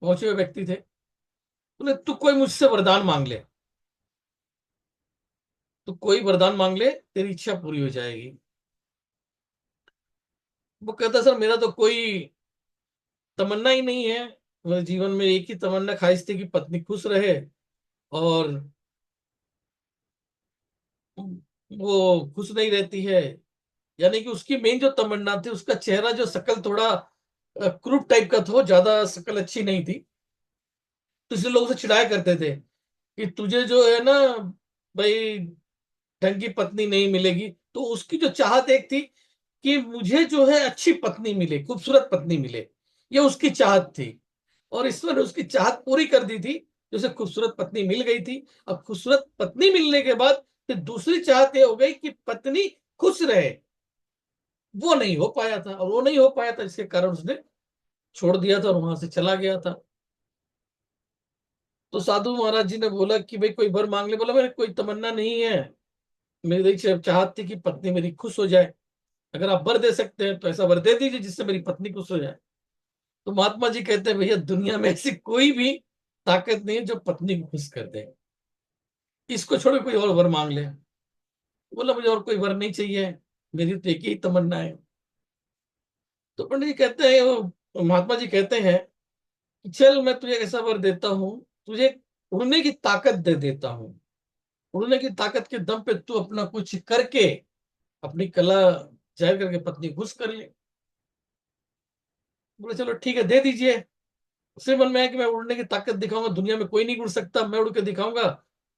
Speaker 1: पहुंचे हुए व्यक्ति थे, बोले तू कोई मुझसे वरदान मांग ले, तू कोई वरदान मांग ले, तेरी इच्छा पूरी हो जाएगी। वो कहता सर मेरा तो कोई तमन्ना ही नहीं है, मेरे जीवन में एक ही तमन्ना ख्वाहिश थी कि पत्नी खुश रहे, और वो खुश नहीं रहती है। यानी कि उसकी मेन जो तमन्ना थी, उसका चेहरा जो शक्ल थोड़ा क्रूप टाइप का था, ज्यादा शक्ल अच्छी नहीं थी, तो इसलिए लोग उसे चिढ़ाया करते थे कि तुझे जो है ना भाई ढंग की पत्नी नहीं मिलेगी। तो उसकी जो चाहत एक थी कि मुझे जो है अच्छी पत्नी मिले, खूबसूरत पत्नी मिले, ये उसकी चाहत थी। और ईश्वर ने उसकी चाहत पूरी कर दी थी, जैसे खूबसूरत पत्नी मिल गई थी। अब खूबसूरत पत्नी मिलने के बाद फिर दूसरी चाहत ये हो गई कि पत्नी खुश रहे। वो नहीं हो पाया था, और वो नहीं हो पाया था जिसके कारण उसने छोड़ दिया था और वहां से चला गया था। तो साधु महाराज जी ने बोला कि भाई कोई वर मांग ले। बोला मेरे कोई तमन्ना नहीं है, मेरी चाहत थी कि पत्नी मेरी खुश हो जाए। अगर आप वर दे सकते हैं तो ऐसा वर दे दीजिए जिससे मेरी पत्नी खुश हो जाए। तो महात्मा जी कहते हैं भैया दुनिया में ऐसी कोई भी ताकत नहीं है जो पत्नी को खुश कर दे, इसको छोड़ के कोई और वर मांग ले। बोला मुझे और कोई वर नहीं चाहिए, मेरी तो एक ही तमन्ना है। तो पंडित जी कहते हैं, वो महात्मा जी कहते हैं कि चल मैं तुझे ऐसा वर देता हूं, तुझे उड़ने की ताकत दे देता हूं। उड़ने की ताकत के दम पे तू अपना कुछ करके अपनी कला जाहिर करके पत्नी खुश कर ले। बोले चलो ठीक है दे दीजिए। उसके मन में है कि मैं उड़ने की ताकत दिखाऊंगा, दुनिया में कोई नहीं उड़ सकता, मैं उड़ के दिखाऊंगा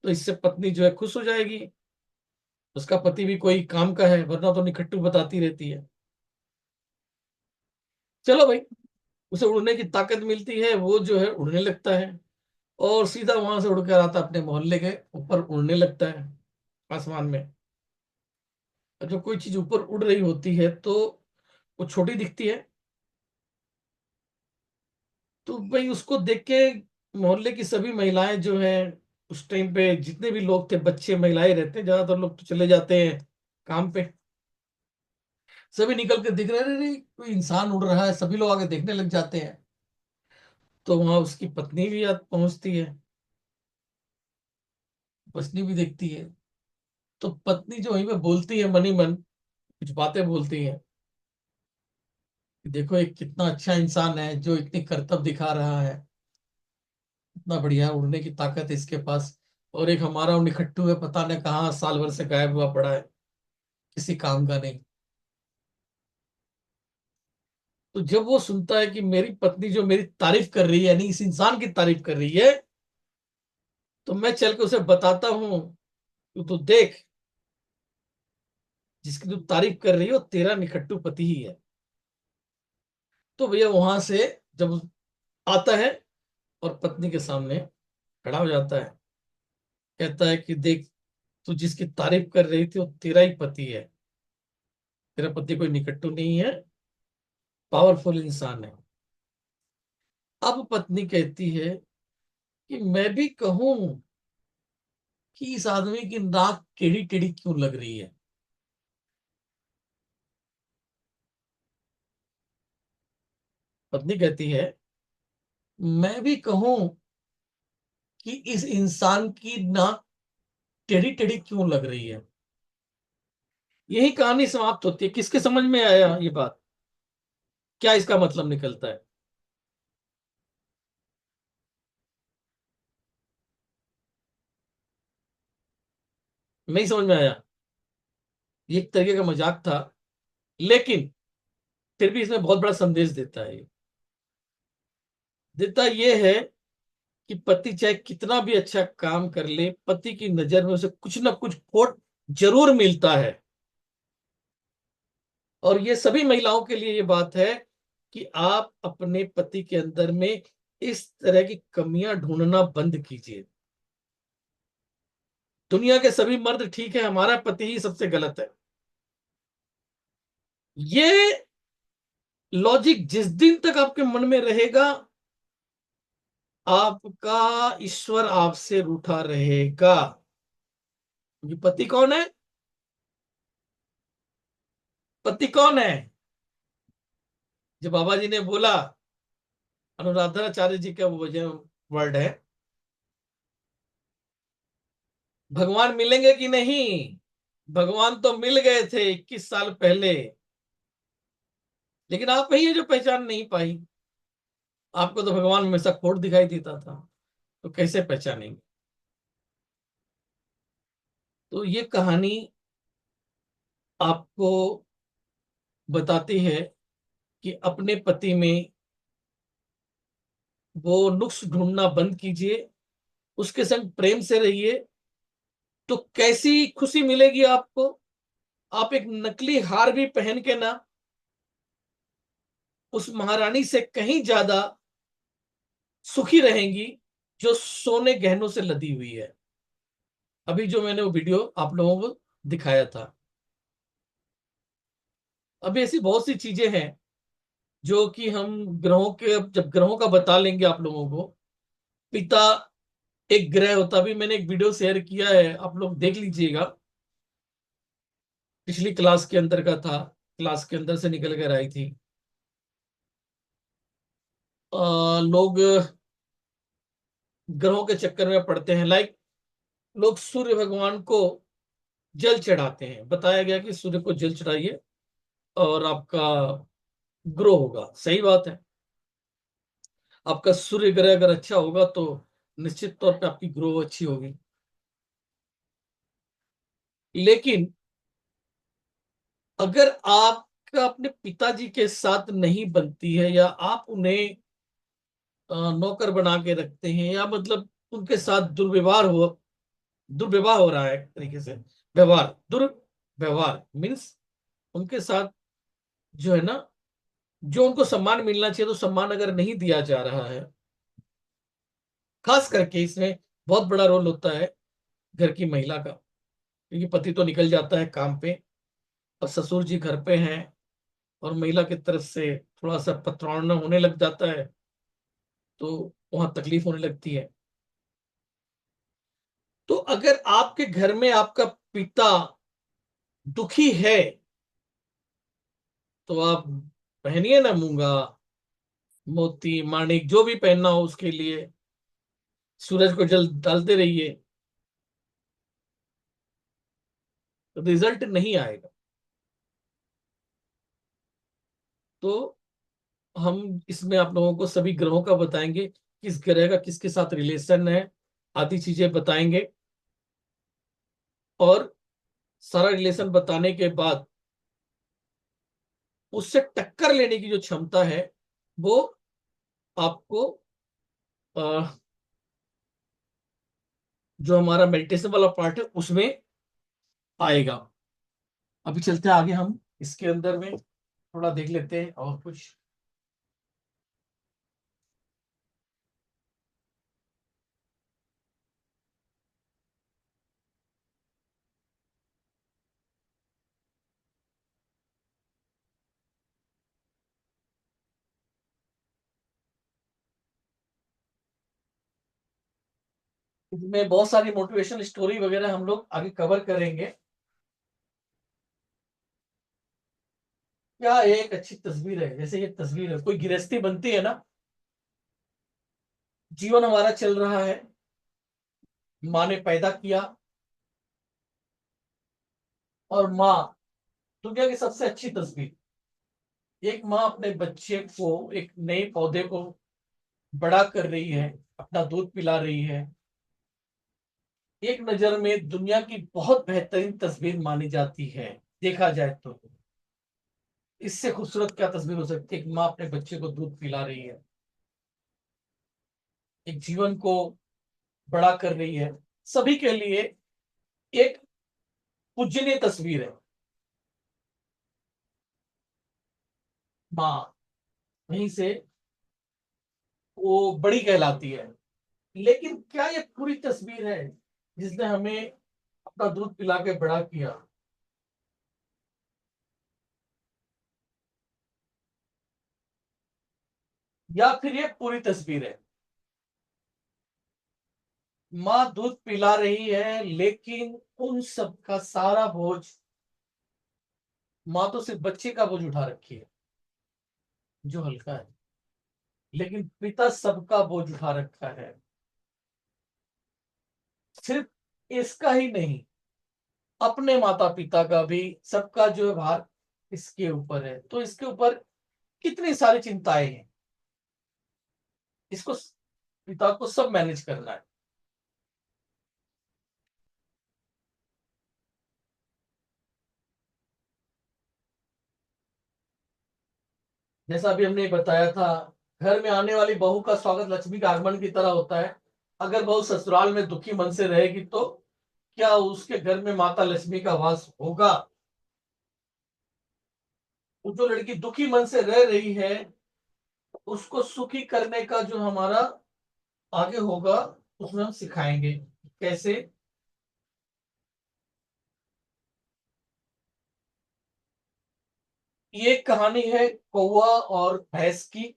Speaker 1: तो इससे पत्नी जो है खुश हो जाएगी। उसका पति भी कोई काम का है, वरना तो निखट्टू बताती रहती है। चलो भाई, उसे उड़ने की ताकत मिलती है, वो जो है उड़ने लगता है और सीधा वहां से उड़कर आता अपने मोहल्ले के ऊपर उड़ने लगता है आसमान में। और जब कोई चीज ऊपर उड़ रही होती है तो वो छोटी दिखती है, तो भाई उसको देख के मोहल्ले की सभी महिलाएं जो हैं, उस टाइम पे जितने भी लोग थे, बच्चे महिलाएं रहते हैं, ज्यादातर लोग तो चले जाते हैं काम पे, सभी निकल के दिख रहे हैं, अरे कोई इंसान उड़ रहा है, सभी लोग आगे देखने लग जाते हैं। तो वहां उसकी पत्नी भी पहुंचती है, पत्नी भी देखती है। तो पत्नी जो वहीं पे बोलती है मनी मन, कुछ बातें बोलती है कि देखो एक कितना अच्छा इंसान है जो इतनी करतब दिखा रहा है, इतना बढ़िया उड़ने की ताकत है इसके पास, और एक हमारा निखट्टू है, पता नहीं कहाँ साल भर से गायब हुआ पड़ा है, किसी काम का नहीं। तो जब वो सुनता है कि मेरी पत्नी जो मेरी तारीफ कर रही है, यानी इस इंसान की तारीफ कर रही है, तो मैं चल के उसे बताता हूं, तू देख जिसकी तू तारीफ कर रही हो तेरा निखट्टू पति ही है। तो भैया वहां से जब आता है और पत्नी के सामने खड़ा हो जाता है, कहता है कि देख तू जिसकी तारीफ कर रही थी वो तेरा ही पति है, तेरा पति कोई निकट्टू नहीं है, पावरफुल इंसान है। अब पत्नी कहती है कि मैं भी कहूं कि इस आदमी की नाक टेढ़ी टेढ़ी क्यों लग रही है। पत्नी कहती है मैं भी कहूं कि इस इंसान की नाक टेढ़ी टेढ़ी क्यों लग रही है। यही कहानी समाप्त होती है। किसके समझ में आया ये बात, क्या इसका मतलब निकलता है? नहीं समझ में आया? ये एक तरीके का मजाक था, लेकिन फिर भी इसमें बहुत बड़ा संदेश देता है। देता ये है कि पति चाहे कितना भी अच्छा काम कर ले, पति की नजर में उसे कुछ ना कुछ खोट जरूर मिलता है। और ये सभी महिलाओं के लिए ये बात है कि आप अपने पति के अंदर में इस तरह की कमियां ढूंढना बंद कीजिए। दुनिया के सभी मर्द ठीक है, हमारा पति ही सबसे गलत है, ये लॉजिक जिस दिन तक आपके मन में रहेगा, आपका ईश्वर आपसे रूठा रहेगा। क्योंकि पति कौन है? पति कौन है? जो बाबा जी ने बोला, अनुराधाचार्य जी का वो वर्ड है, भगवान मिलेंगे कि नहीं? भगवान तो मिल गए थे 21 साल पहले, लेकिन आप ही है जो पहचान नहीं पाई। आपको तो भगवान हमेशा खोट दिखाई देता था, तो कैसे पहचानेंगे? तो ये कहानी आपको बताती है कि अपने पति में वो नुक्स ढूंढना बंद कीजिए, उसके संग प्रेम से रहिए, तो कैसी खुशी मिलेगी आपको। आप एक नकली हार भी पहन के ना उस महारानी से कहीं ज्यादा सुखी रहेंगी जो सोने गहनों से लदी हुई है। अभी जो मैंने वो वीडियो आप लोगों को दिखाया था। अभी ऐसी बहुत सी चीजें हैं जो कि हम ग्रहों के, जब ग्रहों का बता लेंगे आप लोगों को। पिता एक ग्रह होता, भी मैंने एक वीडियो शेयर किया है, आप लोग देख लीजिएगा, पिछली क्लास के अंदर का था, क्लास के अंदर से निकल कर आई थी। लोग ग्रहों के चक्कर में पड़ते हैं। लाइक लोग सूर्य भगवान को जल चढ़ाते हैं, बताया गया कि सूर्य को जल चढ़ाइए और आपका ग्रो होगा। सही बात है, आपका सूर्य ग्रह अगर अच्छा होगा तो निश्चित तौर पे आपकी ग्रो अच्छी होगी। लेकिन अगर आपका अपने पिताजी के साथ नहीं बनती है, या आप उन्हें नौकर बना के रखते हैं, या मतलब उनके साथ दुर्व्यवहार हो रहा है, एक तरीके से व्यवहार, दुर्व्यवहार मीन्स उनके साथ जो है ना, जो उनको सम्मान मिलना चाहिए तो सम्मान अगर नहीं दिया जा रहा है, खास करके इसमें बहुत बड़ा रोल होता है घर की महिला का। क्योंकि पति तो निकल जाता है काम पे और ससुर जी घर पे हैं, और महिला की तरफ से थोड़ा सा पतरौना होने लग जाता है, तो वहां तकलीफ होने लगती है। तो अगर आपके घर में आपका पिता दुखी है, तो आप पहनिए ना मूंगा, मोती, माणिक, जो भी पहनना हो उसके लिए, सूरज को जल डालते रहिए, तो रिजल्ट नहीं आएगा। तो हम इसमें आप लोगों को सभी ग्रहों का बताएंगे, किस ग्रह का किसके साथ रिलेशन है, आदि चीजें बताएंगे। और सारा रिलेशन बताने के बाद उससे टक्कर लेने की जो क्षमता है वो आपको जो हमारा मेडिटेशन वाला पार्ट है उसमें आएगा। अभी चलते हैं आगे, हम इसके अंदर में थोड़ा देख लेते हैं और कुछ। इसमें बहुत सारी मोटिवेशनल स्टोरी वगैरह हम लोग आगे कवर करेंगे। क्या एक अच्छी तस्वीर है, जैसे ये तस्वीर है, कोई गृहस्थी बनती है ना, जीवन हमारा चल रहा है, माँ ने पैदा किया, और माँ दुनिया की सबसे अच्छी तस्वीर। एक माँ अपने बच्चे को, एक नए पौधे को बड़ा कर रही है, अपना दूध पिला रही है। एक नजर में दुनिया की बहुत बेहतरीन तस्वीर मानी जाती है, देखा जाए तो। इससे खूबसूरत क्या तस्वीर हो सकती है? एक माँ अपने बच्चे को दूध पिला रही है, एक जीवन को बड़ा कर रही है, सभी के लिए एक पूजनीय तस्वीर है माँ। वहीं से वो बड़ी कहलाती है। लेकिन क्या ये पूरी तस्वीर है जिसने हमें अपना दूध पिला के बड़ा किया? या फिर ये पूरी तस्वीर है? माँ दूध पिला रही है, लेकिन उन सब का सारा बोझ माँ तो सिर्फ बच्चे का बोझ उठा रखी है जो हल्का है, लेकिन पिता सबका बोझ उठा रखा है। सिर्फ इसका ही नहीं, अपने माता पिता का भी, सबका जो है भार इसके ऊपर है। तो इसके ऊपर कितनी सारी चिंताएं हैं, इसको पिता को सब मैनेज करना है। जैसा अभी हमने बताया था, घर में आने वाली बहू का स्वागत लक्ष्मी के आगमन की तरह होता है। अगर बहू ससुराल में दुखी मन से रहेगी तो क्या उसके घर में माता लक्ष्मी का वास होगा? जो लड़की दुखी मन से रह रही है, उसको सुखी करने का जो हमारा आगे होगा, उसमें हम सिखाएंगे कैसे। ये कहानी है कौवा और भैंस की।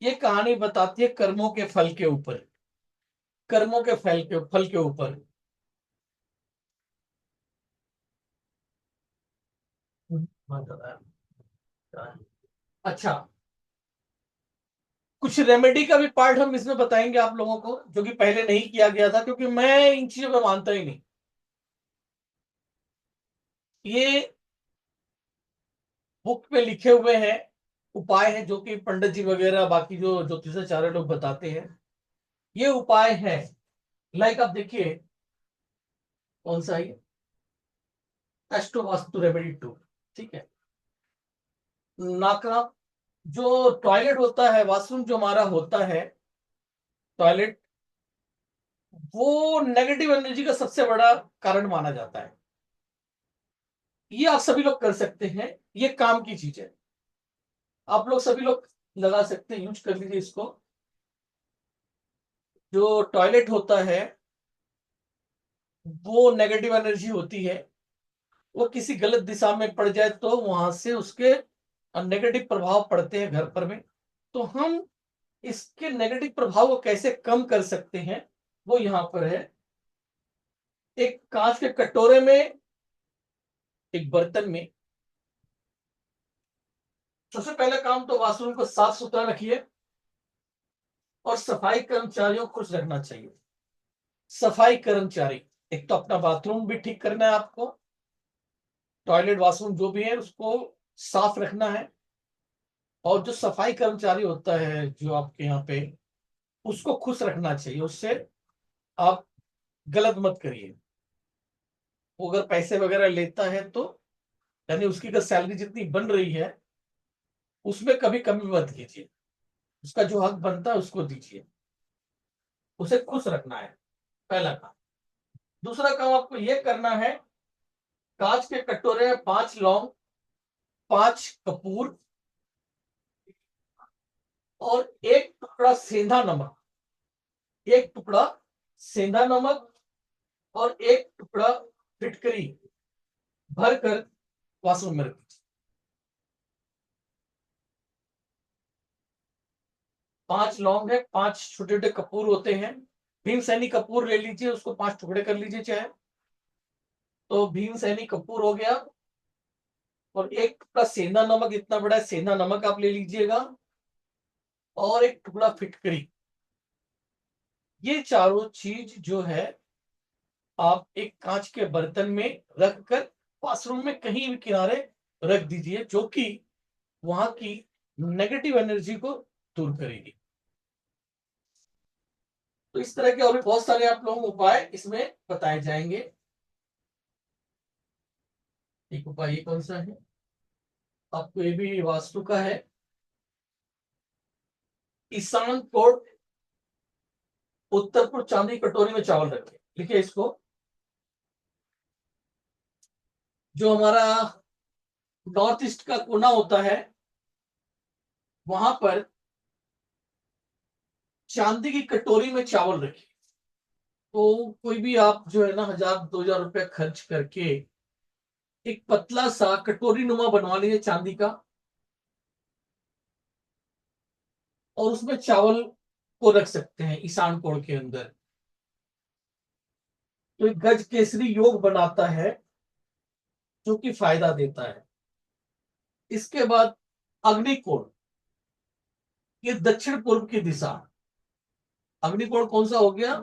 Speaker 1: ये कहानी बताती है कर्मों के फल के ऊपर, कर्मों के फल के ऊपर। अच्छा, कुछ रेमेडी का भी पार्ट हम इसमें बताएंगे आप लोगों को, जो कि पहले नहीं किया गया था, क्योंकि मैं इन चीजों को मानता ही नहीं। ये बुक पे लिखे हुए हैं उपाय हैं, जो कि पंडित जी वगैरह बाकी जो ज्योतिषाचार्य लोग बताते हैं। ये उपाय है, लाइक आप देखिए कौन सा है, एस्ट्रो वास्तु रेमेडी 2। ठीक है, नाका जो टॉयलेट होता है, वॉशरूम जो हमारा होता है टॉयलेट, वो नेगेटिव एनर्जी का सबसे बड़ा कारण माना जाता है। ये आप सभी लोग कर सकते हैं, ये काम की चीज है, आप लोग सभी लोग लगा सकते हैं, यूज कर लीजिए इसको। जो टॉयलेट होता है वो नेगेटिव एनर्जी होती है, वो किसी गलत दिशा में पड़ जाए तो वहां से उसके नेगेटिव प्रभाव पड़ते हैं घर पर में। तो हम इसके नेगेटिव प्रभाव को कैसे कम कर सकते हैं, वो यहां पर है। एक कांच के कटोरे में, एक बर्तन में, सबसे पहला काम तो वॉशरूम को साफ सुथरा रखिए और सफाई कर्मचारियों को खुश रखना चाहिए। सफाई कर्मचारी, एक तो अपना बाथरूम भी ठीक करना है आपको, टॉयलेट वॉशरूम जो भी है उसको साफ रखना है। और जो सफाई कर्मचारी होता है जो आपके यहाँ पे, उसको खुश रखना चाहिए, उससे आप गलत मत करिए। वो अगर पैसे वगैरह लेता है तो, यानी उसकी अगर सैलरी जितनी बन रही है उसमें कभी कमी मत कीजिए, उसका जो हक बनता है उसको दीजिए, उसे खुश रखना है, पहला काम। दूसरा काम आपको यह करना है, कांच के कटोरे में 5 लौंग, 5 कपूर और एक टुकड़ा सेंधा नमक, एक टुकड़ा सेंधा नमक और एक टुकड़ा फिटकरी भरकर वॉशरूम में रख दीजिए। 5 लौंग है, 5 छोटे छोटे कपूर होते हैं, भीमसेनी कपूर ले लीजिए, उसको 5 टुकड़े कर लीजिए चाहे, तो भीमसेनी कपूर हो गया। और एक टुकड़ा सेंधा नमक, इतना बड़ा सेंधा नमक आप ले लीजिएगा, और एक टुकड़ा फिटकरी। ये चारों चीज जो है आप एक कांच के बर्तन में रखकर वॉशरूम में कहीं भी किनारे रख दीजिए, जो कि वहां की नेगेटिव एनर्जी को दूर करेगी। तो इस तरह के और भी बहुत सारे आप लोगों को उपाय इसमें बताए जाएंगे। एक उपाय ये कौन सा है, आपको ये भी वास्तु का है। ईशान कोट उत्तर पूर्व चांदी कटोरी में चावल रखें, लिखिए इसको। जो हमारा नॉर्थ ईस्ट का कोना होता है, वहां पर चांदी की कटोरी में चावल रखिए। तो कोई भी आप जो है ना 1000-2000 रुपया खर्च करके एक पतला सा कटोरी नुमा बनवा लीजिए चांदी का, और उसमें चावल को रख सकते हैं ईशान कोण के अंदर। तो एक गज केसरी योग बनाता है जो कि फायदा देता है। इसके बाद अग्निकोण, ये दक्षिण पूर्व की दिशा। अग्निकोण कौन सा हो गया?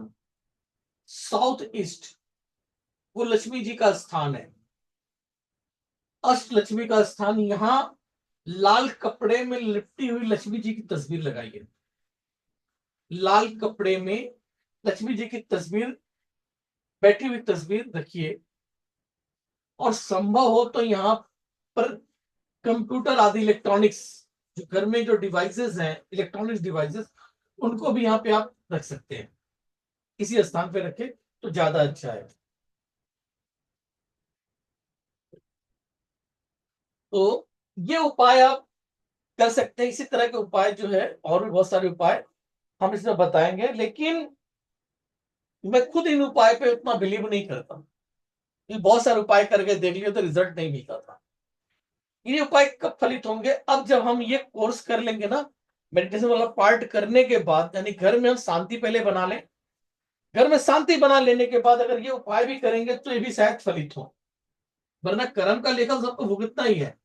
Speaker 1: South east. वो लक्ष्मी जी का स्थान है, अष्ट लक्ष्मी का स्थान। यहां लाल कपड़े में लिपटी हुई लक्ष्मी जी की तस्वीर लगाइए। लाल कपड़े में लक्ष्मी जी की तस्वीर, बैठी हुई तस्वीर रखिए। और संभव हो तो यहाँ पर कंप्यूटर आदि इलेक्ट्रॉनिक्स, जो घर में जो डिवाइसेस हैं, इलेक्ट्रॉनिक्स डिवाइसेस, उनको भी यहाँ पे आप रख सकते हैं। इसी स्थान पे रखें तो ज्यादा अच्छा है। तो ये उपाय आप कर सकते हैं। इसी तरह के उपाय जो है, और भी बहुत सारे उपाय हम इसमें बताएंगे, लेकिन मैं खुद इन उपाय पे उतना बिलीव नहीं करता। ये बहुत सारे उपाय करके देख लिए तो रिजल्ट नहीं मिलता था। ये उपाय कब फलित होंगे? अब जब हम ये कोर्स कर लेंगे ना, मेडिटेशन वाला पार्ट करने के बाद, यानी घर में हम शांति पहले बना लें। घर में शांति बना लेने के बाद अगर ये उपाय भी करेंगे तो ये भी शायद फलित हो, वरना कर्म का लेखा सबको भुगतना ही है।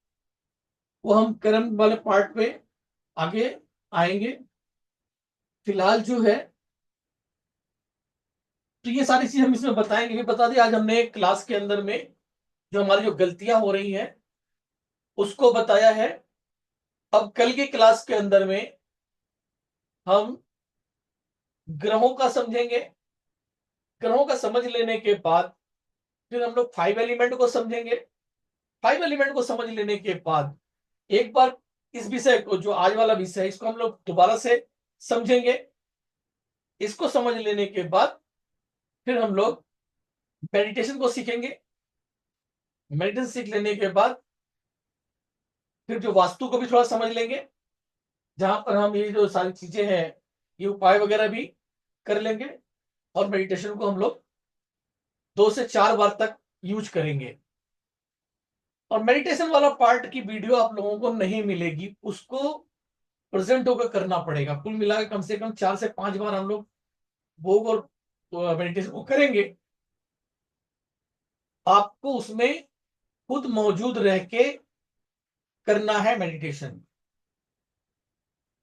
Speaker 1: वो हम कर्म वाले पार्ट पे आगे आएंगे। फिलहाल जो है तो ये सारी चीज हम इसमें बताएंगे। भी बता दिया, आज हमने क्लास के अंदर में जो हमारी जो गलतियां हो रही हैं उसको बताया है। अब कल की क्लास के अंदर में हम ग्रहों का समझेंगे। ग्रहों का समझ लेने के बाद फिर हम लोग 5 एलिमेंट को समझेंगे। 5 एलिमेंट को समझ लेने के बाद एक बार इस विषय को, जो आज वाला विषय है, इसको हम लोग दोबारा से समझेंगे। इसको समझ लेने के बाद फिर हम लोग मेडिटेशन को सीखेंगे। मेडिटेशन सीख लेने के बाद फिर जो वास्तु को भी थोड़ा समझ लेंगे, जहां पर हम ये जो सारी चीजें हैं, ये उपाय वगैरह भी कर लेंगे। और मेडिटेशन को हम लोग 2 से 4 बार तक यूज करेंगे। और मेडिटेशन वाला पार्ट की वीडियो आप लोगों को नहीं मिलेगी, उसको प्रेजेंट होकर करना पड़ेगा। कुल मिलाकर कम से कम 4 से 5 बार हम लोग भोग और मेडिटेशन को करेंगे। आपको उसमें खुद मौजूद रह के करना है मेडिटेशन।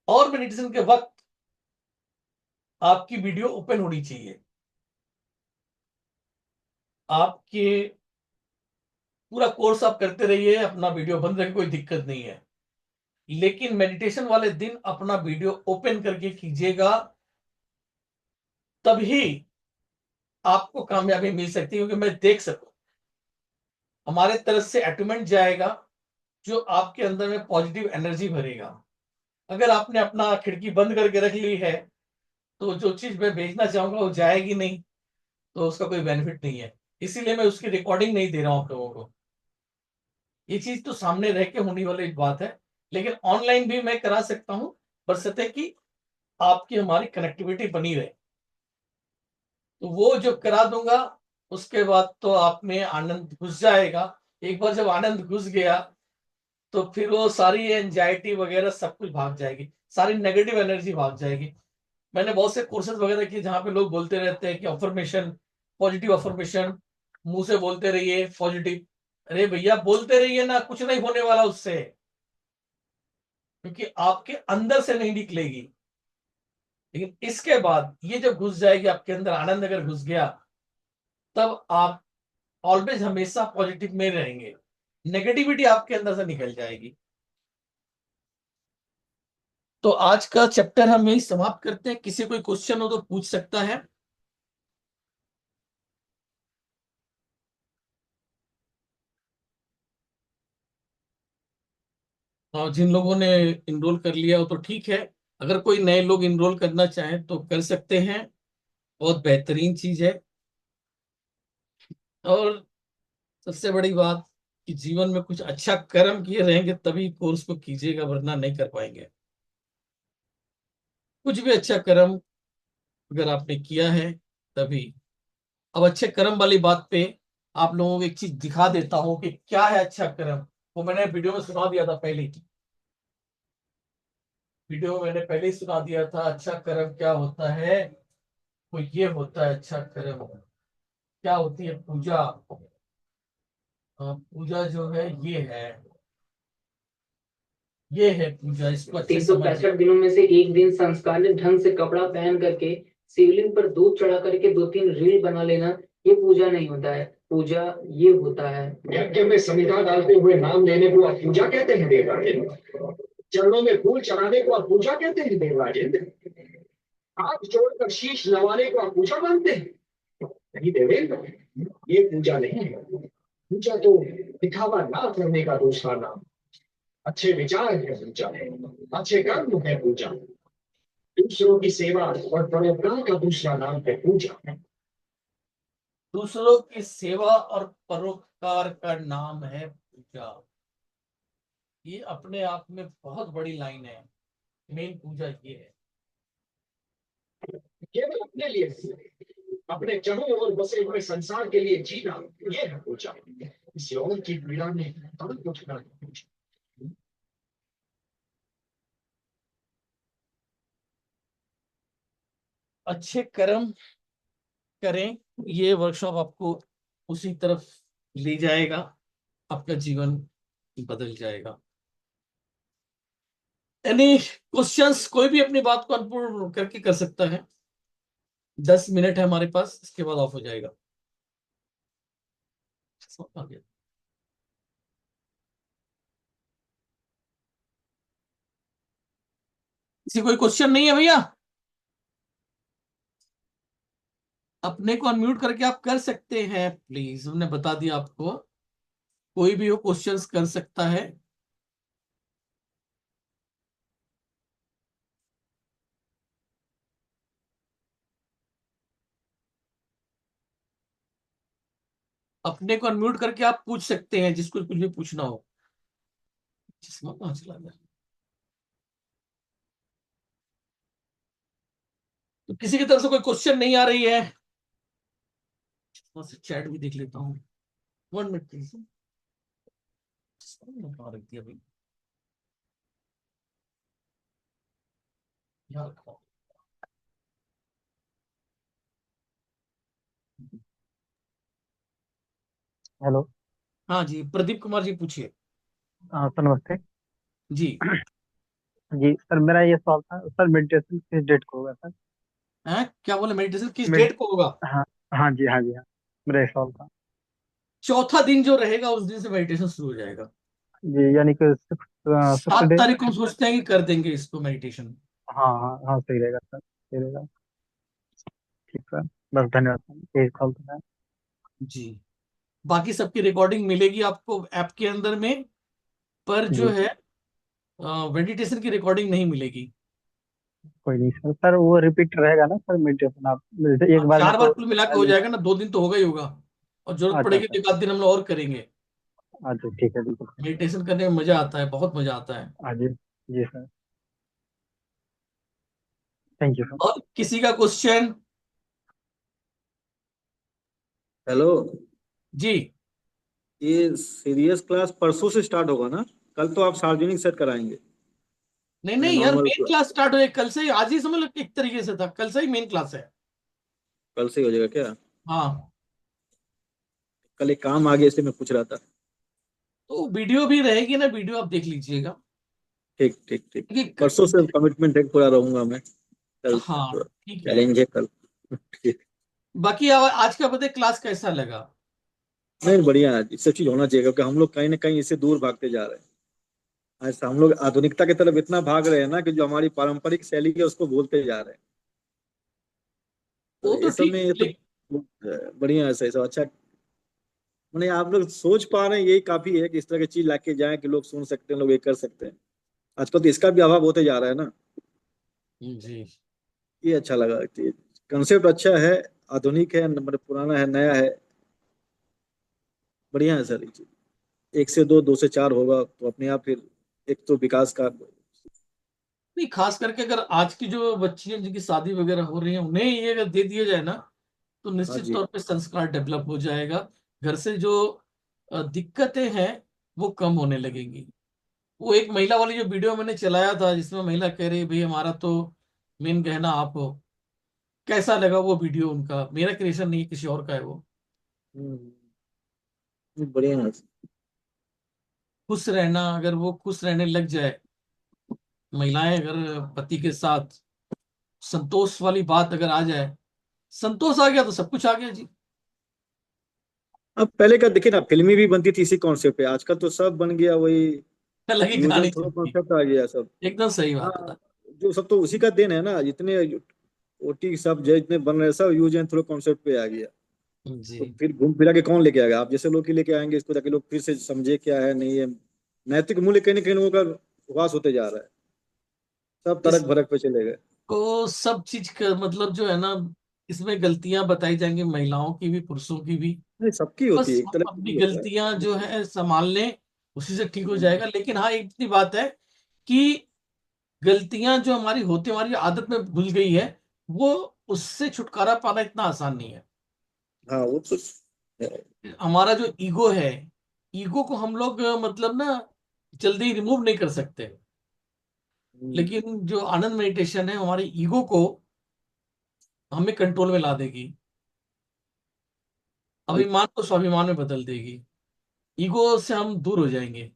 Speaker 1: और मेडिटेशन के वक्त आपकी वीडियो ओपन होनी चाहिए। आपके पूरा कोर्स आप करते रहिए, अपना वीडियो बंद रखे, कोई दिक्कत नहीं है। लेकिन मेडिटेशन वाले दिन अपना वीडियो ओपन करके कीजिएगा, तभी आपको कामयाबी मिल सकती है। क्योंकि मैं देख सकूं, हमारे तरफ से एटूमेंट जाएगा जो आपके अंदर में पॉजिटिव एनर्जी भरेगा। अगर आपने अपना खिड़की बंद करके रख ली है तो जो चीज मैं भेजना चाहूंगा वो जाएगी नहीं, तो उसका कोई बेनिफिट नहीं है। इसीलिए मैं उसकी रिकॉर्डिंग नहीं दे रहा हूं आप लोगों को। ये चीज तो सामने रह के होने वाली बात है, लेकिन ऑनलाइन भी मैं करा सकता हूं, बशर्ते कि आपकी हमारी कनेक्टिविटी बनी रहे। तो वो जो करा दूंगा, उसके बाद तो आप में आनंद घुस जाएगा। एक बार जब आनंद घुस गया तो फिर वो सारी एंजाइटी वगैरह सब कुछ भाग जाएगी, सारी नेगेटिव एनर्जी भाग जाएगी। मैंने बहुत से कोर्सेज वगैरह किए जहां पे लोग बोलते रहते हैं कि अफर्मेशन, पॉजिटिव अफर्मेशन, मुंह से बोलते रहिए पॉजिटिव। अरे भैया, बोलते रहिए ना, कुछ नहीं होने वाला उससे, क्योंकि आपके अंदर से नहीं निकलेगी। लेकिन इसके बाद ये जब घुस जाएगी आपके अंदर, आनंद अगर घुस गया, तब आप ऑलवेज हमेशा पॉजिटिव में रहेंगे, नेगेटिविटी आपके अंदर से निकल जाएगी। तो आज का चैप्टर हम यही समाप्त करते हैं। किसी कोई क्वेश्चन हो तो पूछ सकता है। और जिन लोगों ने इनरोल कर लिया हो तो ठीक है, अगर कोई नए लोग इनरोल करना चाहें तो कर सकते हैं। बहुत बेहतरीन चीज है। और सबसे बड़ी बात कि जीवन में कुछ अच्छा कर्म किए रहेंगे तभी कोर्स को कीजिएगा, वरना नहीं कर पाएंगे। कुछ भी अच्छा कर्म अगर आपने किया है तभी। अब अच्छे कर्म वाली बात पे आप लोगों को एक चीज दिखा देता हूं कि क्या है अच्छा कर्म। वो मैंने वीडियो में सुना दिया था पहले ही। वीडियो में मैंने पहले ही सुना दिया था अच्छा कर्म क्या होता है। वो ये होता है अच्छा कर्म। क्या होती है पूजा। पूजा जो है ये है पूजा। इसको अच्छे
Speaker 5: तीन सौ
Speaker 1: समझिए।
Speaker 5: पैंसठ दिनों में से एक दिन संस्कारित ढंग से कपड़ा पहन करके शिवलिंग पर दूध चढ़ा करके 2-3 रील बना लेना, ये पूजा नहीं होता है। पूजा ये होता है
Speaker 8: यज्ञ में समिधा डालते हुए नाम लेने को आप पूजा कहते हैं देवराजेंद्र? चरणों में फूल चढ़ाने को आप पूजा कहते हैं देवराजेंद्र? हाथ जोड़कर शीश नवाने को आप पूजा मानते हैं? नहीं देवेंद्र, ये पूजा नहीं है। पूजा तो दिखावा ना करने का दूसरा नाम। अच्छे विचार है पूजा, अच्छे कर्म है पूजा, दूसरों की सेवा और परोपकार का दूसरा नाम है पूजा।
Speaker 1: दूसरों की सेवा और परोपकार का नाम है पूजा। ये अपने आप में बहुत बड़ी लाइन है। मेन पूजा ये है।
Speaker 8: केवल अपने लिए नहीं, अपने चारों ओर बसे हुए संसार के लिए जीना, ये है पूजा। किसी और की पीड़ा में तड़प उठना है पूजा।
Speaker 1: अच्छे कर्म करें, ये वर्कशॉप आपको उसी तरफ ले जाएगा। आपका जीवन बदल जाएगा। Any questions? कोई भी अपनी बात को अनपूर्ण करके कर सकता है। 10 मिनट है हमारे पास, इसके बाद ऑफ हो जाएगा। आ गया। किसी कोई क्वेश्चन नहीं है भैया? अपने को अनम्यूट करके आप कर सकते हैं प्लीज। हमने बता दिया आपको, कोई भी वो क्वेश्चंस कर सकता है। अपने को अनम्यूट करके आप पूछ सकते हैं, जिसको कुछ भी पूछना हो। चश्मा कहाँ चला गया? तो किसी की तरफ से कोई क्वेश्चन नहीं आ रही है? चश्मा से चैट भी देख लेता हूँ। 1 मिनट प्लीज। कहाँ रख दिया भाई? यहाँ रखा।
Speaker 11: हेलो।
Speaker 1: हाँ जी, प्रदीप कुमार जी पूछिए।
Speaker 11: सर नमस्ते।
Speaker 1: जी।
Speaker 11: जी सर, मेरा ये सवाल था सर, मेडिटेशन किस डेट को होगा सर?
Speaker 1: हैं? क्या बोले? मेडिटेशन किस
Speaker 11: मेड
Speaker 1: डेट को होगा?
Speaker 11: हाँ। हाँ जी, हाँ जी, हाँ। मेरा ये सवाल था।
Speaker 1: चौथा दिन जो रहेगा उस दिन से मेडिटेशन शुरू हो जाएगा।
Speaker 11: जी, यानी कि सिक्स
Speaker 1: 7
Speaker 11: डे।
Speaker 1: तारीख को हम सोचते हैं कि कर देंगे इसको मेडिटेशन।
Speaker 11: हाँ हाँ हाँ, सही रहेगा सर, सही रहेगा। ठीक सर, बस धन्यवाद सर, यही सवाल था।
Speaker 1: जी। बाकी सबकी रिकॉर्डिंग मिलेगी आपको ऐप के अंदर में, पर जो
Speaker 11: जी,
Speaker 1: है मेडिटेशन की रिकॉर्डिंग नहीं मिलेगी।
Speaker 11: कोई नहीं सर। सर वो रिपीट रहेगा ना सर मेडिटेशन? आप जैसे एक
Speaker 1: हाँ,
Speaker 11: बार में
Speaker 1: 4 बार
Speaker 11: तो
Speaker 1: कुल मिला के हो जाएगा ना। 2 दिन तो होगा ही होगा। और जरूरत
Speaker 11: अच्छा
Speaker 1: पड़ेगी
Speaker 11: अच्छा।
Speaker 1: तो 1 आध दिन हम लोग और करेंगे।
Speaker 11: अच्छा ठीक है, बिल्कुल सर।
Speaker 1: मेडिटेशन करने में मजा आता है, बहुत मजा आता है।
Speaker 11: हाँ जी। जी सर, थैंक यू सर।
Speaker 1: और किसी का क्वेश्चन?
Speaker 9: हेलो।
Speaker 1: जी।
Speaker 9: ये सीरियस क्लास परसों से स्टार्ट होगा ना? कल तो आप सार्वजनिक सेट कराएंगे।
Speaker 1: नहीं
Speaker 9: मैंने
Speaker 1: नहीं यार,
Speaker 9: नॉर्मल
Speaker 1: मेन क्लास स्टार्ट हो जाए कल से ही। आज ही समझ लो कि एक तरीके से था, कल से ही मेन क्लास है।
Speaker 9: कल से ही हो जाएगा क्या?
Speaker 1: हाँ।
Speaker 9: कल एक काम आ गया इसलिए मैं पूछ रहा था।
Speaker 1: तो वीडियो भी रहेगी ना, वीडियो आप देख लीजिएगा।
Speaker 9: ठीक ठीक ठीक।
Speaker 1: ठीक।
Speaker 9: परसों से कमिटमेंट है, पूरा रहूंगा मैं। कल
Speaker 1: हाँ ठीक है।
Speaker 9: चैलेंज है कल। ठीक।
Speaker 1: बाकी आज का बताइए, क्लास कैसा लगा?
Speaker 9: नहीं, बढ़िया है, ये सब चीज होना चाहिए क्योंकि हम लोग कहीं ना कहीं इससे दूर भागते जा रहे हैं। आज हम लोग आधुनिकता की तरफ इतना भाग रहे हैं ना कि जो हमारी पारंपरिक शैली है उसको भूलते जा रहे हैं। तो
Speaker 1: वो तो
Speaker 9: ये सब
Speaker 1: ठीक
Speaker 9: में
Speaker 1: है,
Speaker 9: ये सब बढ़िया है, सही सब अच्छा। मैंने आप लोग सोच पा रहे हैं, यही काफी है कि इस तरह की चीज लाके जाए कि लोग सुन सकते हैं, लोग ये कर सकते हैं। आजकल तो इसका भी अभाव होते जा रहा है ना।
Speaker 1: जी।
Speaker 9: ये अच्छा लगा कि कंसेप्ट अच्छा है, आधुनिक है, मतलब पुराना है, नया है। बढ़िया है सर ये चीज। 1 से 2, 2 से 4 होगा तो अपने आप फिर एक तो विकास का
Speaker 1: नहीं, खास करके अगर आज की जो बच्चियां जिनकी शादी वगैरह हो रही है उन्हें ये अगर दे दिया जाए ना, तो
Speaker 9: हाँ
Speaker 1: निश्चित
Speaker 9: जी।
Speaker 1: तौर पे संस्कार डेवलप हो जाएगा। घर से जो दिक्कतें हैं वो कम होने लगेंगी। वो एक महिला वाली जो वीडियो मैंने चलाया था जिसमें महिला कह रही भाई हमारा तो मेन गहना आप हो, कैसा लगा वो वीडियो? उनका मेरा क्रिएशन नहीं, किसी और का है वो।
Speaker 9: बढ़िया है।
Speaker 1: खुश रहना, अगर वो खुश रहने लग जाए, महिलाएं अगर पति के साथ संतोष वाली बात अगर आ जाए, संतोष आ गया तो सब कुछ आ गया जी।
Speaker 9: अब पहले का देखिए ना, फिल्में भी बनती थी इसी कॉन्सेप्ट पे, आजकल तो सब बन गया वही
Speaker 1: अलग ही
Speaker 9: यूज
Speaker 1: कहानी
Speaker 9: एंड थ्रो
Speaker 1: चलती
Speaker 9: कॉन्सेप्ट आ गया सब।
Speaker 1: है। एकदम सही बात
Speaker 9: हाँ,
Speaker 1: बता।
Speaker 9: जो सब तो उसी का देन है ना, जितने ओटी सब जितने बन रहे हैं सब यूज एंड थ्रो कॉन्सेप्ट पे आ गया।
Speaker 1: जी।
Speaker 9: तो फिर घूम फिरा के कौन लेके आएगा? आप जैसे लोग ही लेके आएंगे इसको, ताकि लोग फिर से समझे क्या है नहीं है। नैतिक मूल्य कहीं ना कहीं लोगों का ह्रास होते जा रहा है, सब तड़क भड़क पे चले गए।
Speaker 1: इसको सब चीज का मतलब जो है ना, इसमें गलतियां बताई जाएंगी, महिलाओं की भी पुरुषों की भी।
Speaker 9: नहीं, सबकी होती है,
Speaker 1: बस
Speaker 9: एक
Speaker 1: हम
Speaker 9: तरह की
Speaker 1: अपनी
Speaker 9: नहीं होता है।
Speaker 1: गलतियां जो है संभाल लें, उसी से ठीक हो जाएगा। लेकिन हाँ, एक इतनी बात है कि गलतियां जो हमारी होती है, हमारी आदत में घुल गई है, वो उससे छुटकारा पाना इतना आसान नहीं है।
Speaker 9: हाँ वो तो
Speaker 1: हमारा जो ईगो है, ईगो को हम लोग मतलब ना जल्दी रिमूव नहीं कर सकते। लेकिन जो आनंद मेडिटेशन है हमारे ईगो को हमें कंट्रोल में ला देगी, अभिमान को स्वाभिमान में बदल देगी। ईगो से हम दूर हो जाएंगे,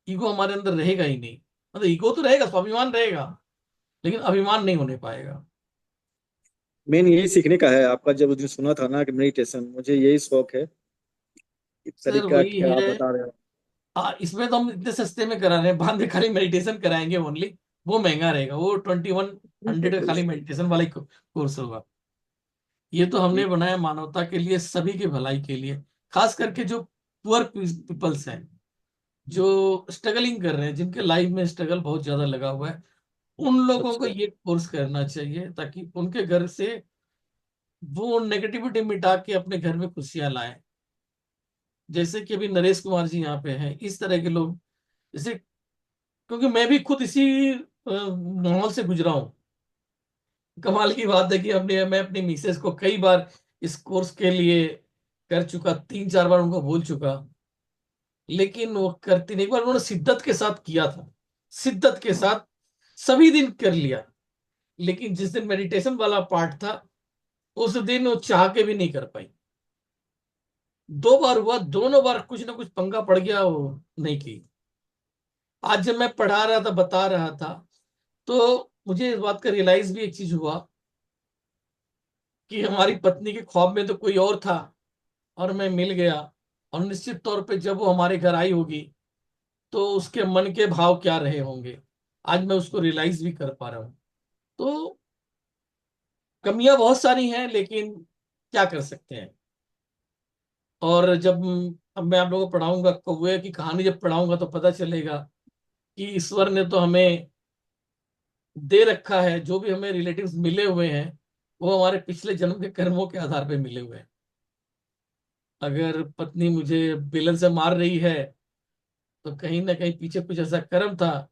Speaker 1: ईगो हमारे अंदर रहेगा ही नहीं। मतलब ईगो तो रहेगा, स्वाभिमान रहेगा, लेकिन अभिमान नहीं होने पाएगा।
Speaker 9: मेन यही सीखने का है आपका। जब उस दिन सुना था ना कि मेडिटेशन, मुझे यही शौक है कि
Speaker 1: सर
Speaker 9: तरीका
Speaker 1: वही
Speaker 9: क्या आप
Speaker 1: है।
Speaker 9: बता रहे हो।
Speaker 1: इसमें तो हम इतने सस्ते में करा रहे हैं, बाद में खाली मेडिटेशन कराएंगे ओनली। वो महंगा रहेगा, वो 2100 का खाली मेडिटेशन वाला ही कोर्स होगा। ये तो हमने बनाया मानवता के लिए, सभी की भलाई के लिए। खास करके जो पुअर पीपल्स हैं, जो स्ट्रगलिंग कर रहे हैं, जिनके लाइफ में स्ट्रगल बहुत ज्यादा लगा हुआ है, उन लोगों को
Speaker 9: अच्छा।
Speaker 1: ये कोर्स करना चाहिए, ताकि उनके घर से वो नेगेटिविटी मिटा के अपने घर में खुशियां लाएं। जैसे कि अभी नरेश कुमार जी यहाँ पे हैं, इस तरह के लोग। जैसे, क्योंकि मैं भी खुद इसी माहौल से गुजरा हूँ। कमाल की बात है कि मैं अपनी मिसेस को कई बार इस कोर्स के लिए कर चुका, 3-4 बार उनको बोल चुका, लेकिन वो करती नहीं। एक बार उन्होंने शिद्दत के साथ किया था, शिद्दत के साथ सभी दिन कर लिया, लेकिन जिस दिन मेडिटेशन वाला पार्ट था, उस दिन वो चाह के भी नहीं कर पाई। 2 बार हुआ, दोनों बार कुछ ना कुछ पंगा पड़ गया, वो नहीं की। आज जब मैं पढ़ा रहा था, बता रहा था, तो मुझे इस बात का रियलाइज भी एक चीज हुआ कि हमारी पत्नी के ख्वाब में तो कोई और था और मैं मिल गया। और निश्चित तौर पे जब वो हमारे घर आई होगी तो उसके मन के भाव क्या रहे होंगे, आज मैं उसको रियलाइज भी कर पा रहा हूँ। तो कमियां बहुत सारी हैं, लेकिन क्या कर सकते हैं। और जब अब मैं आप लोगों को पढ़ाऊंगा, कौवे की कहानी जब पढ़ाऊंगा, तो पता चलेगा कि ईश्वर ने तो हमें दे रखा है, जो भी हमें रिलेटिव्स मिले हुए हैं वो हमारे पिछले जन्म के कर्मों के आधार पे मिले हुए हैं। अगर पत्नी मुझे बेलन से मार रही है, तो कहीं ना कहीं पीछे कुछ ऐसा कर्म था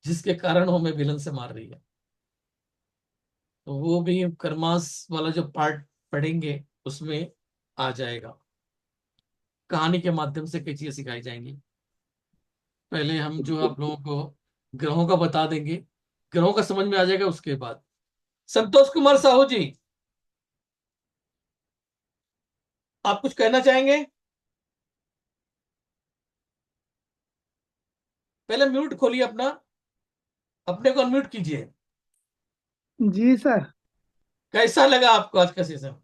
Speaker 1: जिसके कारण वो हमें बेलन से मार रही है। तो वो भी कर्मास वाला जो पार्ट पढ़ेंगे उसमें आ जाएगा। कहानी के माध्यम से कई चीजें सिखाई जाएंगी। पहले हम जो आप लोगों को ग्रहों का बता देंगे, ग्रहों का समझ में आ जाएगा। उसके बाद संतोष कुमार साहू जी, आप कुछ कहना चाहेंगे? पहले म्यूट खोलिए अपना, अपने को अनम्यूट कीजिए।
Speaker 3: जी सर।
Speaker 1: कैसा लगा आपको आज का सेशन?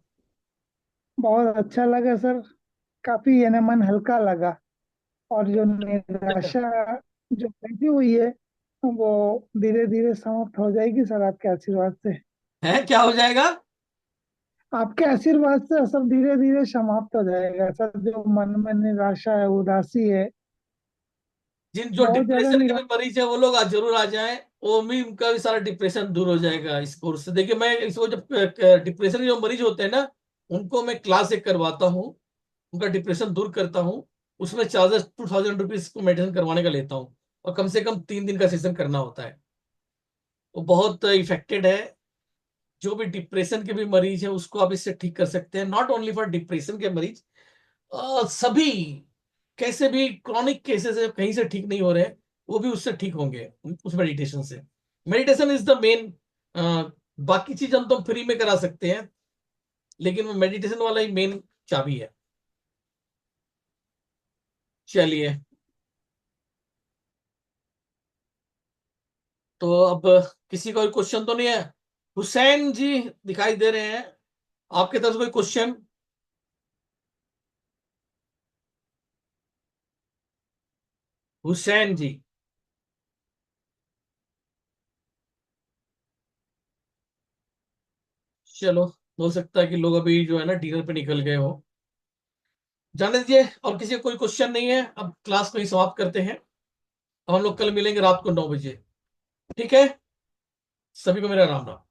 Speaker 3: बहुत अच्छा लगा सर। काफी मन हल्का लगा। और जो निराशा जो बैठी हुई है वो धीरे धीरे समाप्त हो जाएगी सर, आपके आशीर्वाद से।
Speaker 1: है क्या हो जाएगा?
Speaker 3: आपके आशीर्वाद से सब धीरे धीरे समाप्त हो जाएगा सर। जो मन में निराशा है, उदासी है,
Speaker 1: जिन जो
Speaker 3: बहुत ज्यादा
Speaker 1: डिप्रेशन के भी
Speaker 3: निराश।
Speaker 1: मरीज है वो लोग आज जरूर आ जाएं, वो भी उनका भी सारा डिप्रेशन दूर हो जाएगा इस कोर्स से। देखिए, मैं इसको जब डिप्रेशन के जो मरीज होते हैं ना, उनको मैं क्लास एक करवाता हूँ, उनका डिप्रेशन दूर करता हूँ। उसमें चार्जेस 2000 रुपीज को मेडिटेशन करवाने का लेता हूँ, और कम से कम 3 दिन का सेशन करना होता है। वो बहुत इफेक्टेड है। जो भी डिप्रेशन के भी मरीज है उसको आप इससे ठीक कर सकते हैं। नॉट ओनली फॉर डिप्रेशन के मरीज, सभी कैसे भी क्रॉनिक केसेस है कहीं से ठीक नहीं हो रहे हैं, वो भी उससे ठीक होंगे उस मेडिटेशन से। Meditation is the main. बाकी चीज हम तो फ्री में करा सकते हैं, लेकिन वो मेडिटेशन वाला ही मेन चाबी है। चलिए, तो अब किसी का कोई क्वेश्चन तो नहीं है? हुसैन जी दिखाई दे रहे हैं, आपके तरफ से कोई क्वेश्चन? हुसैन जी, चलो, हो सकता है कि लोग अभी जो है ना डिनर पे निकल गए हो। जाने दीजिए, और किसी का कोई क्वेश्चन नहीं है, अब क्लास को ही समाप्त करते हैं। अब हम लोग कल मिलेंगे रात को 9 बजे। ठीक है, सभी को मेरा राम राम।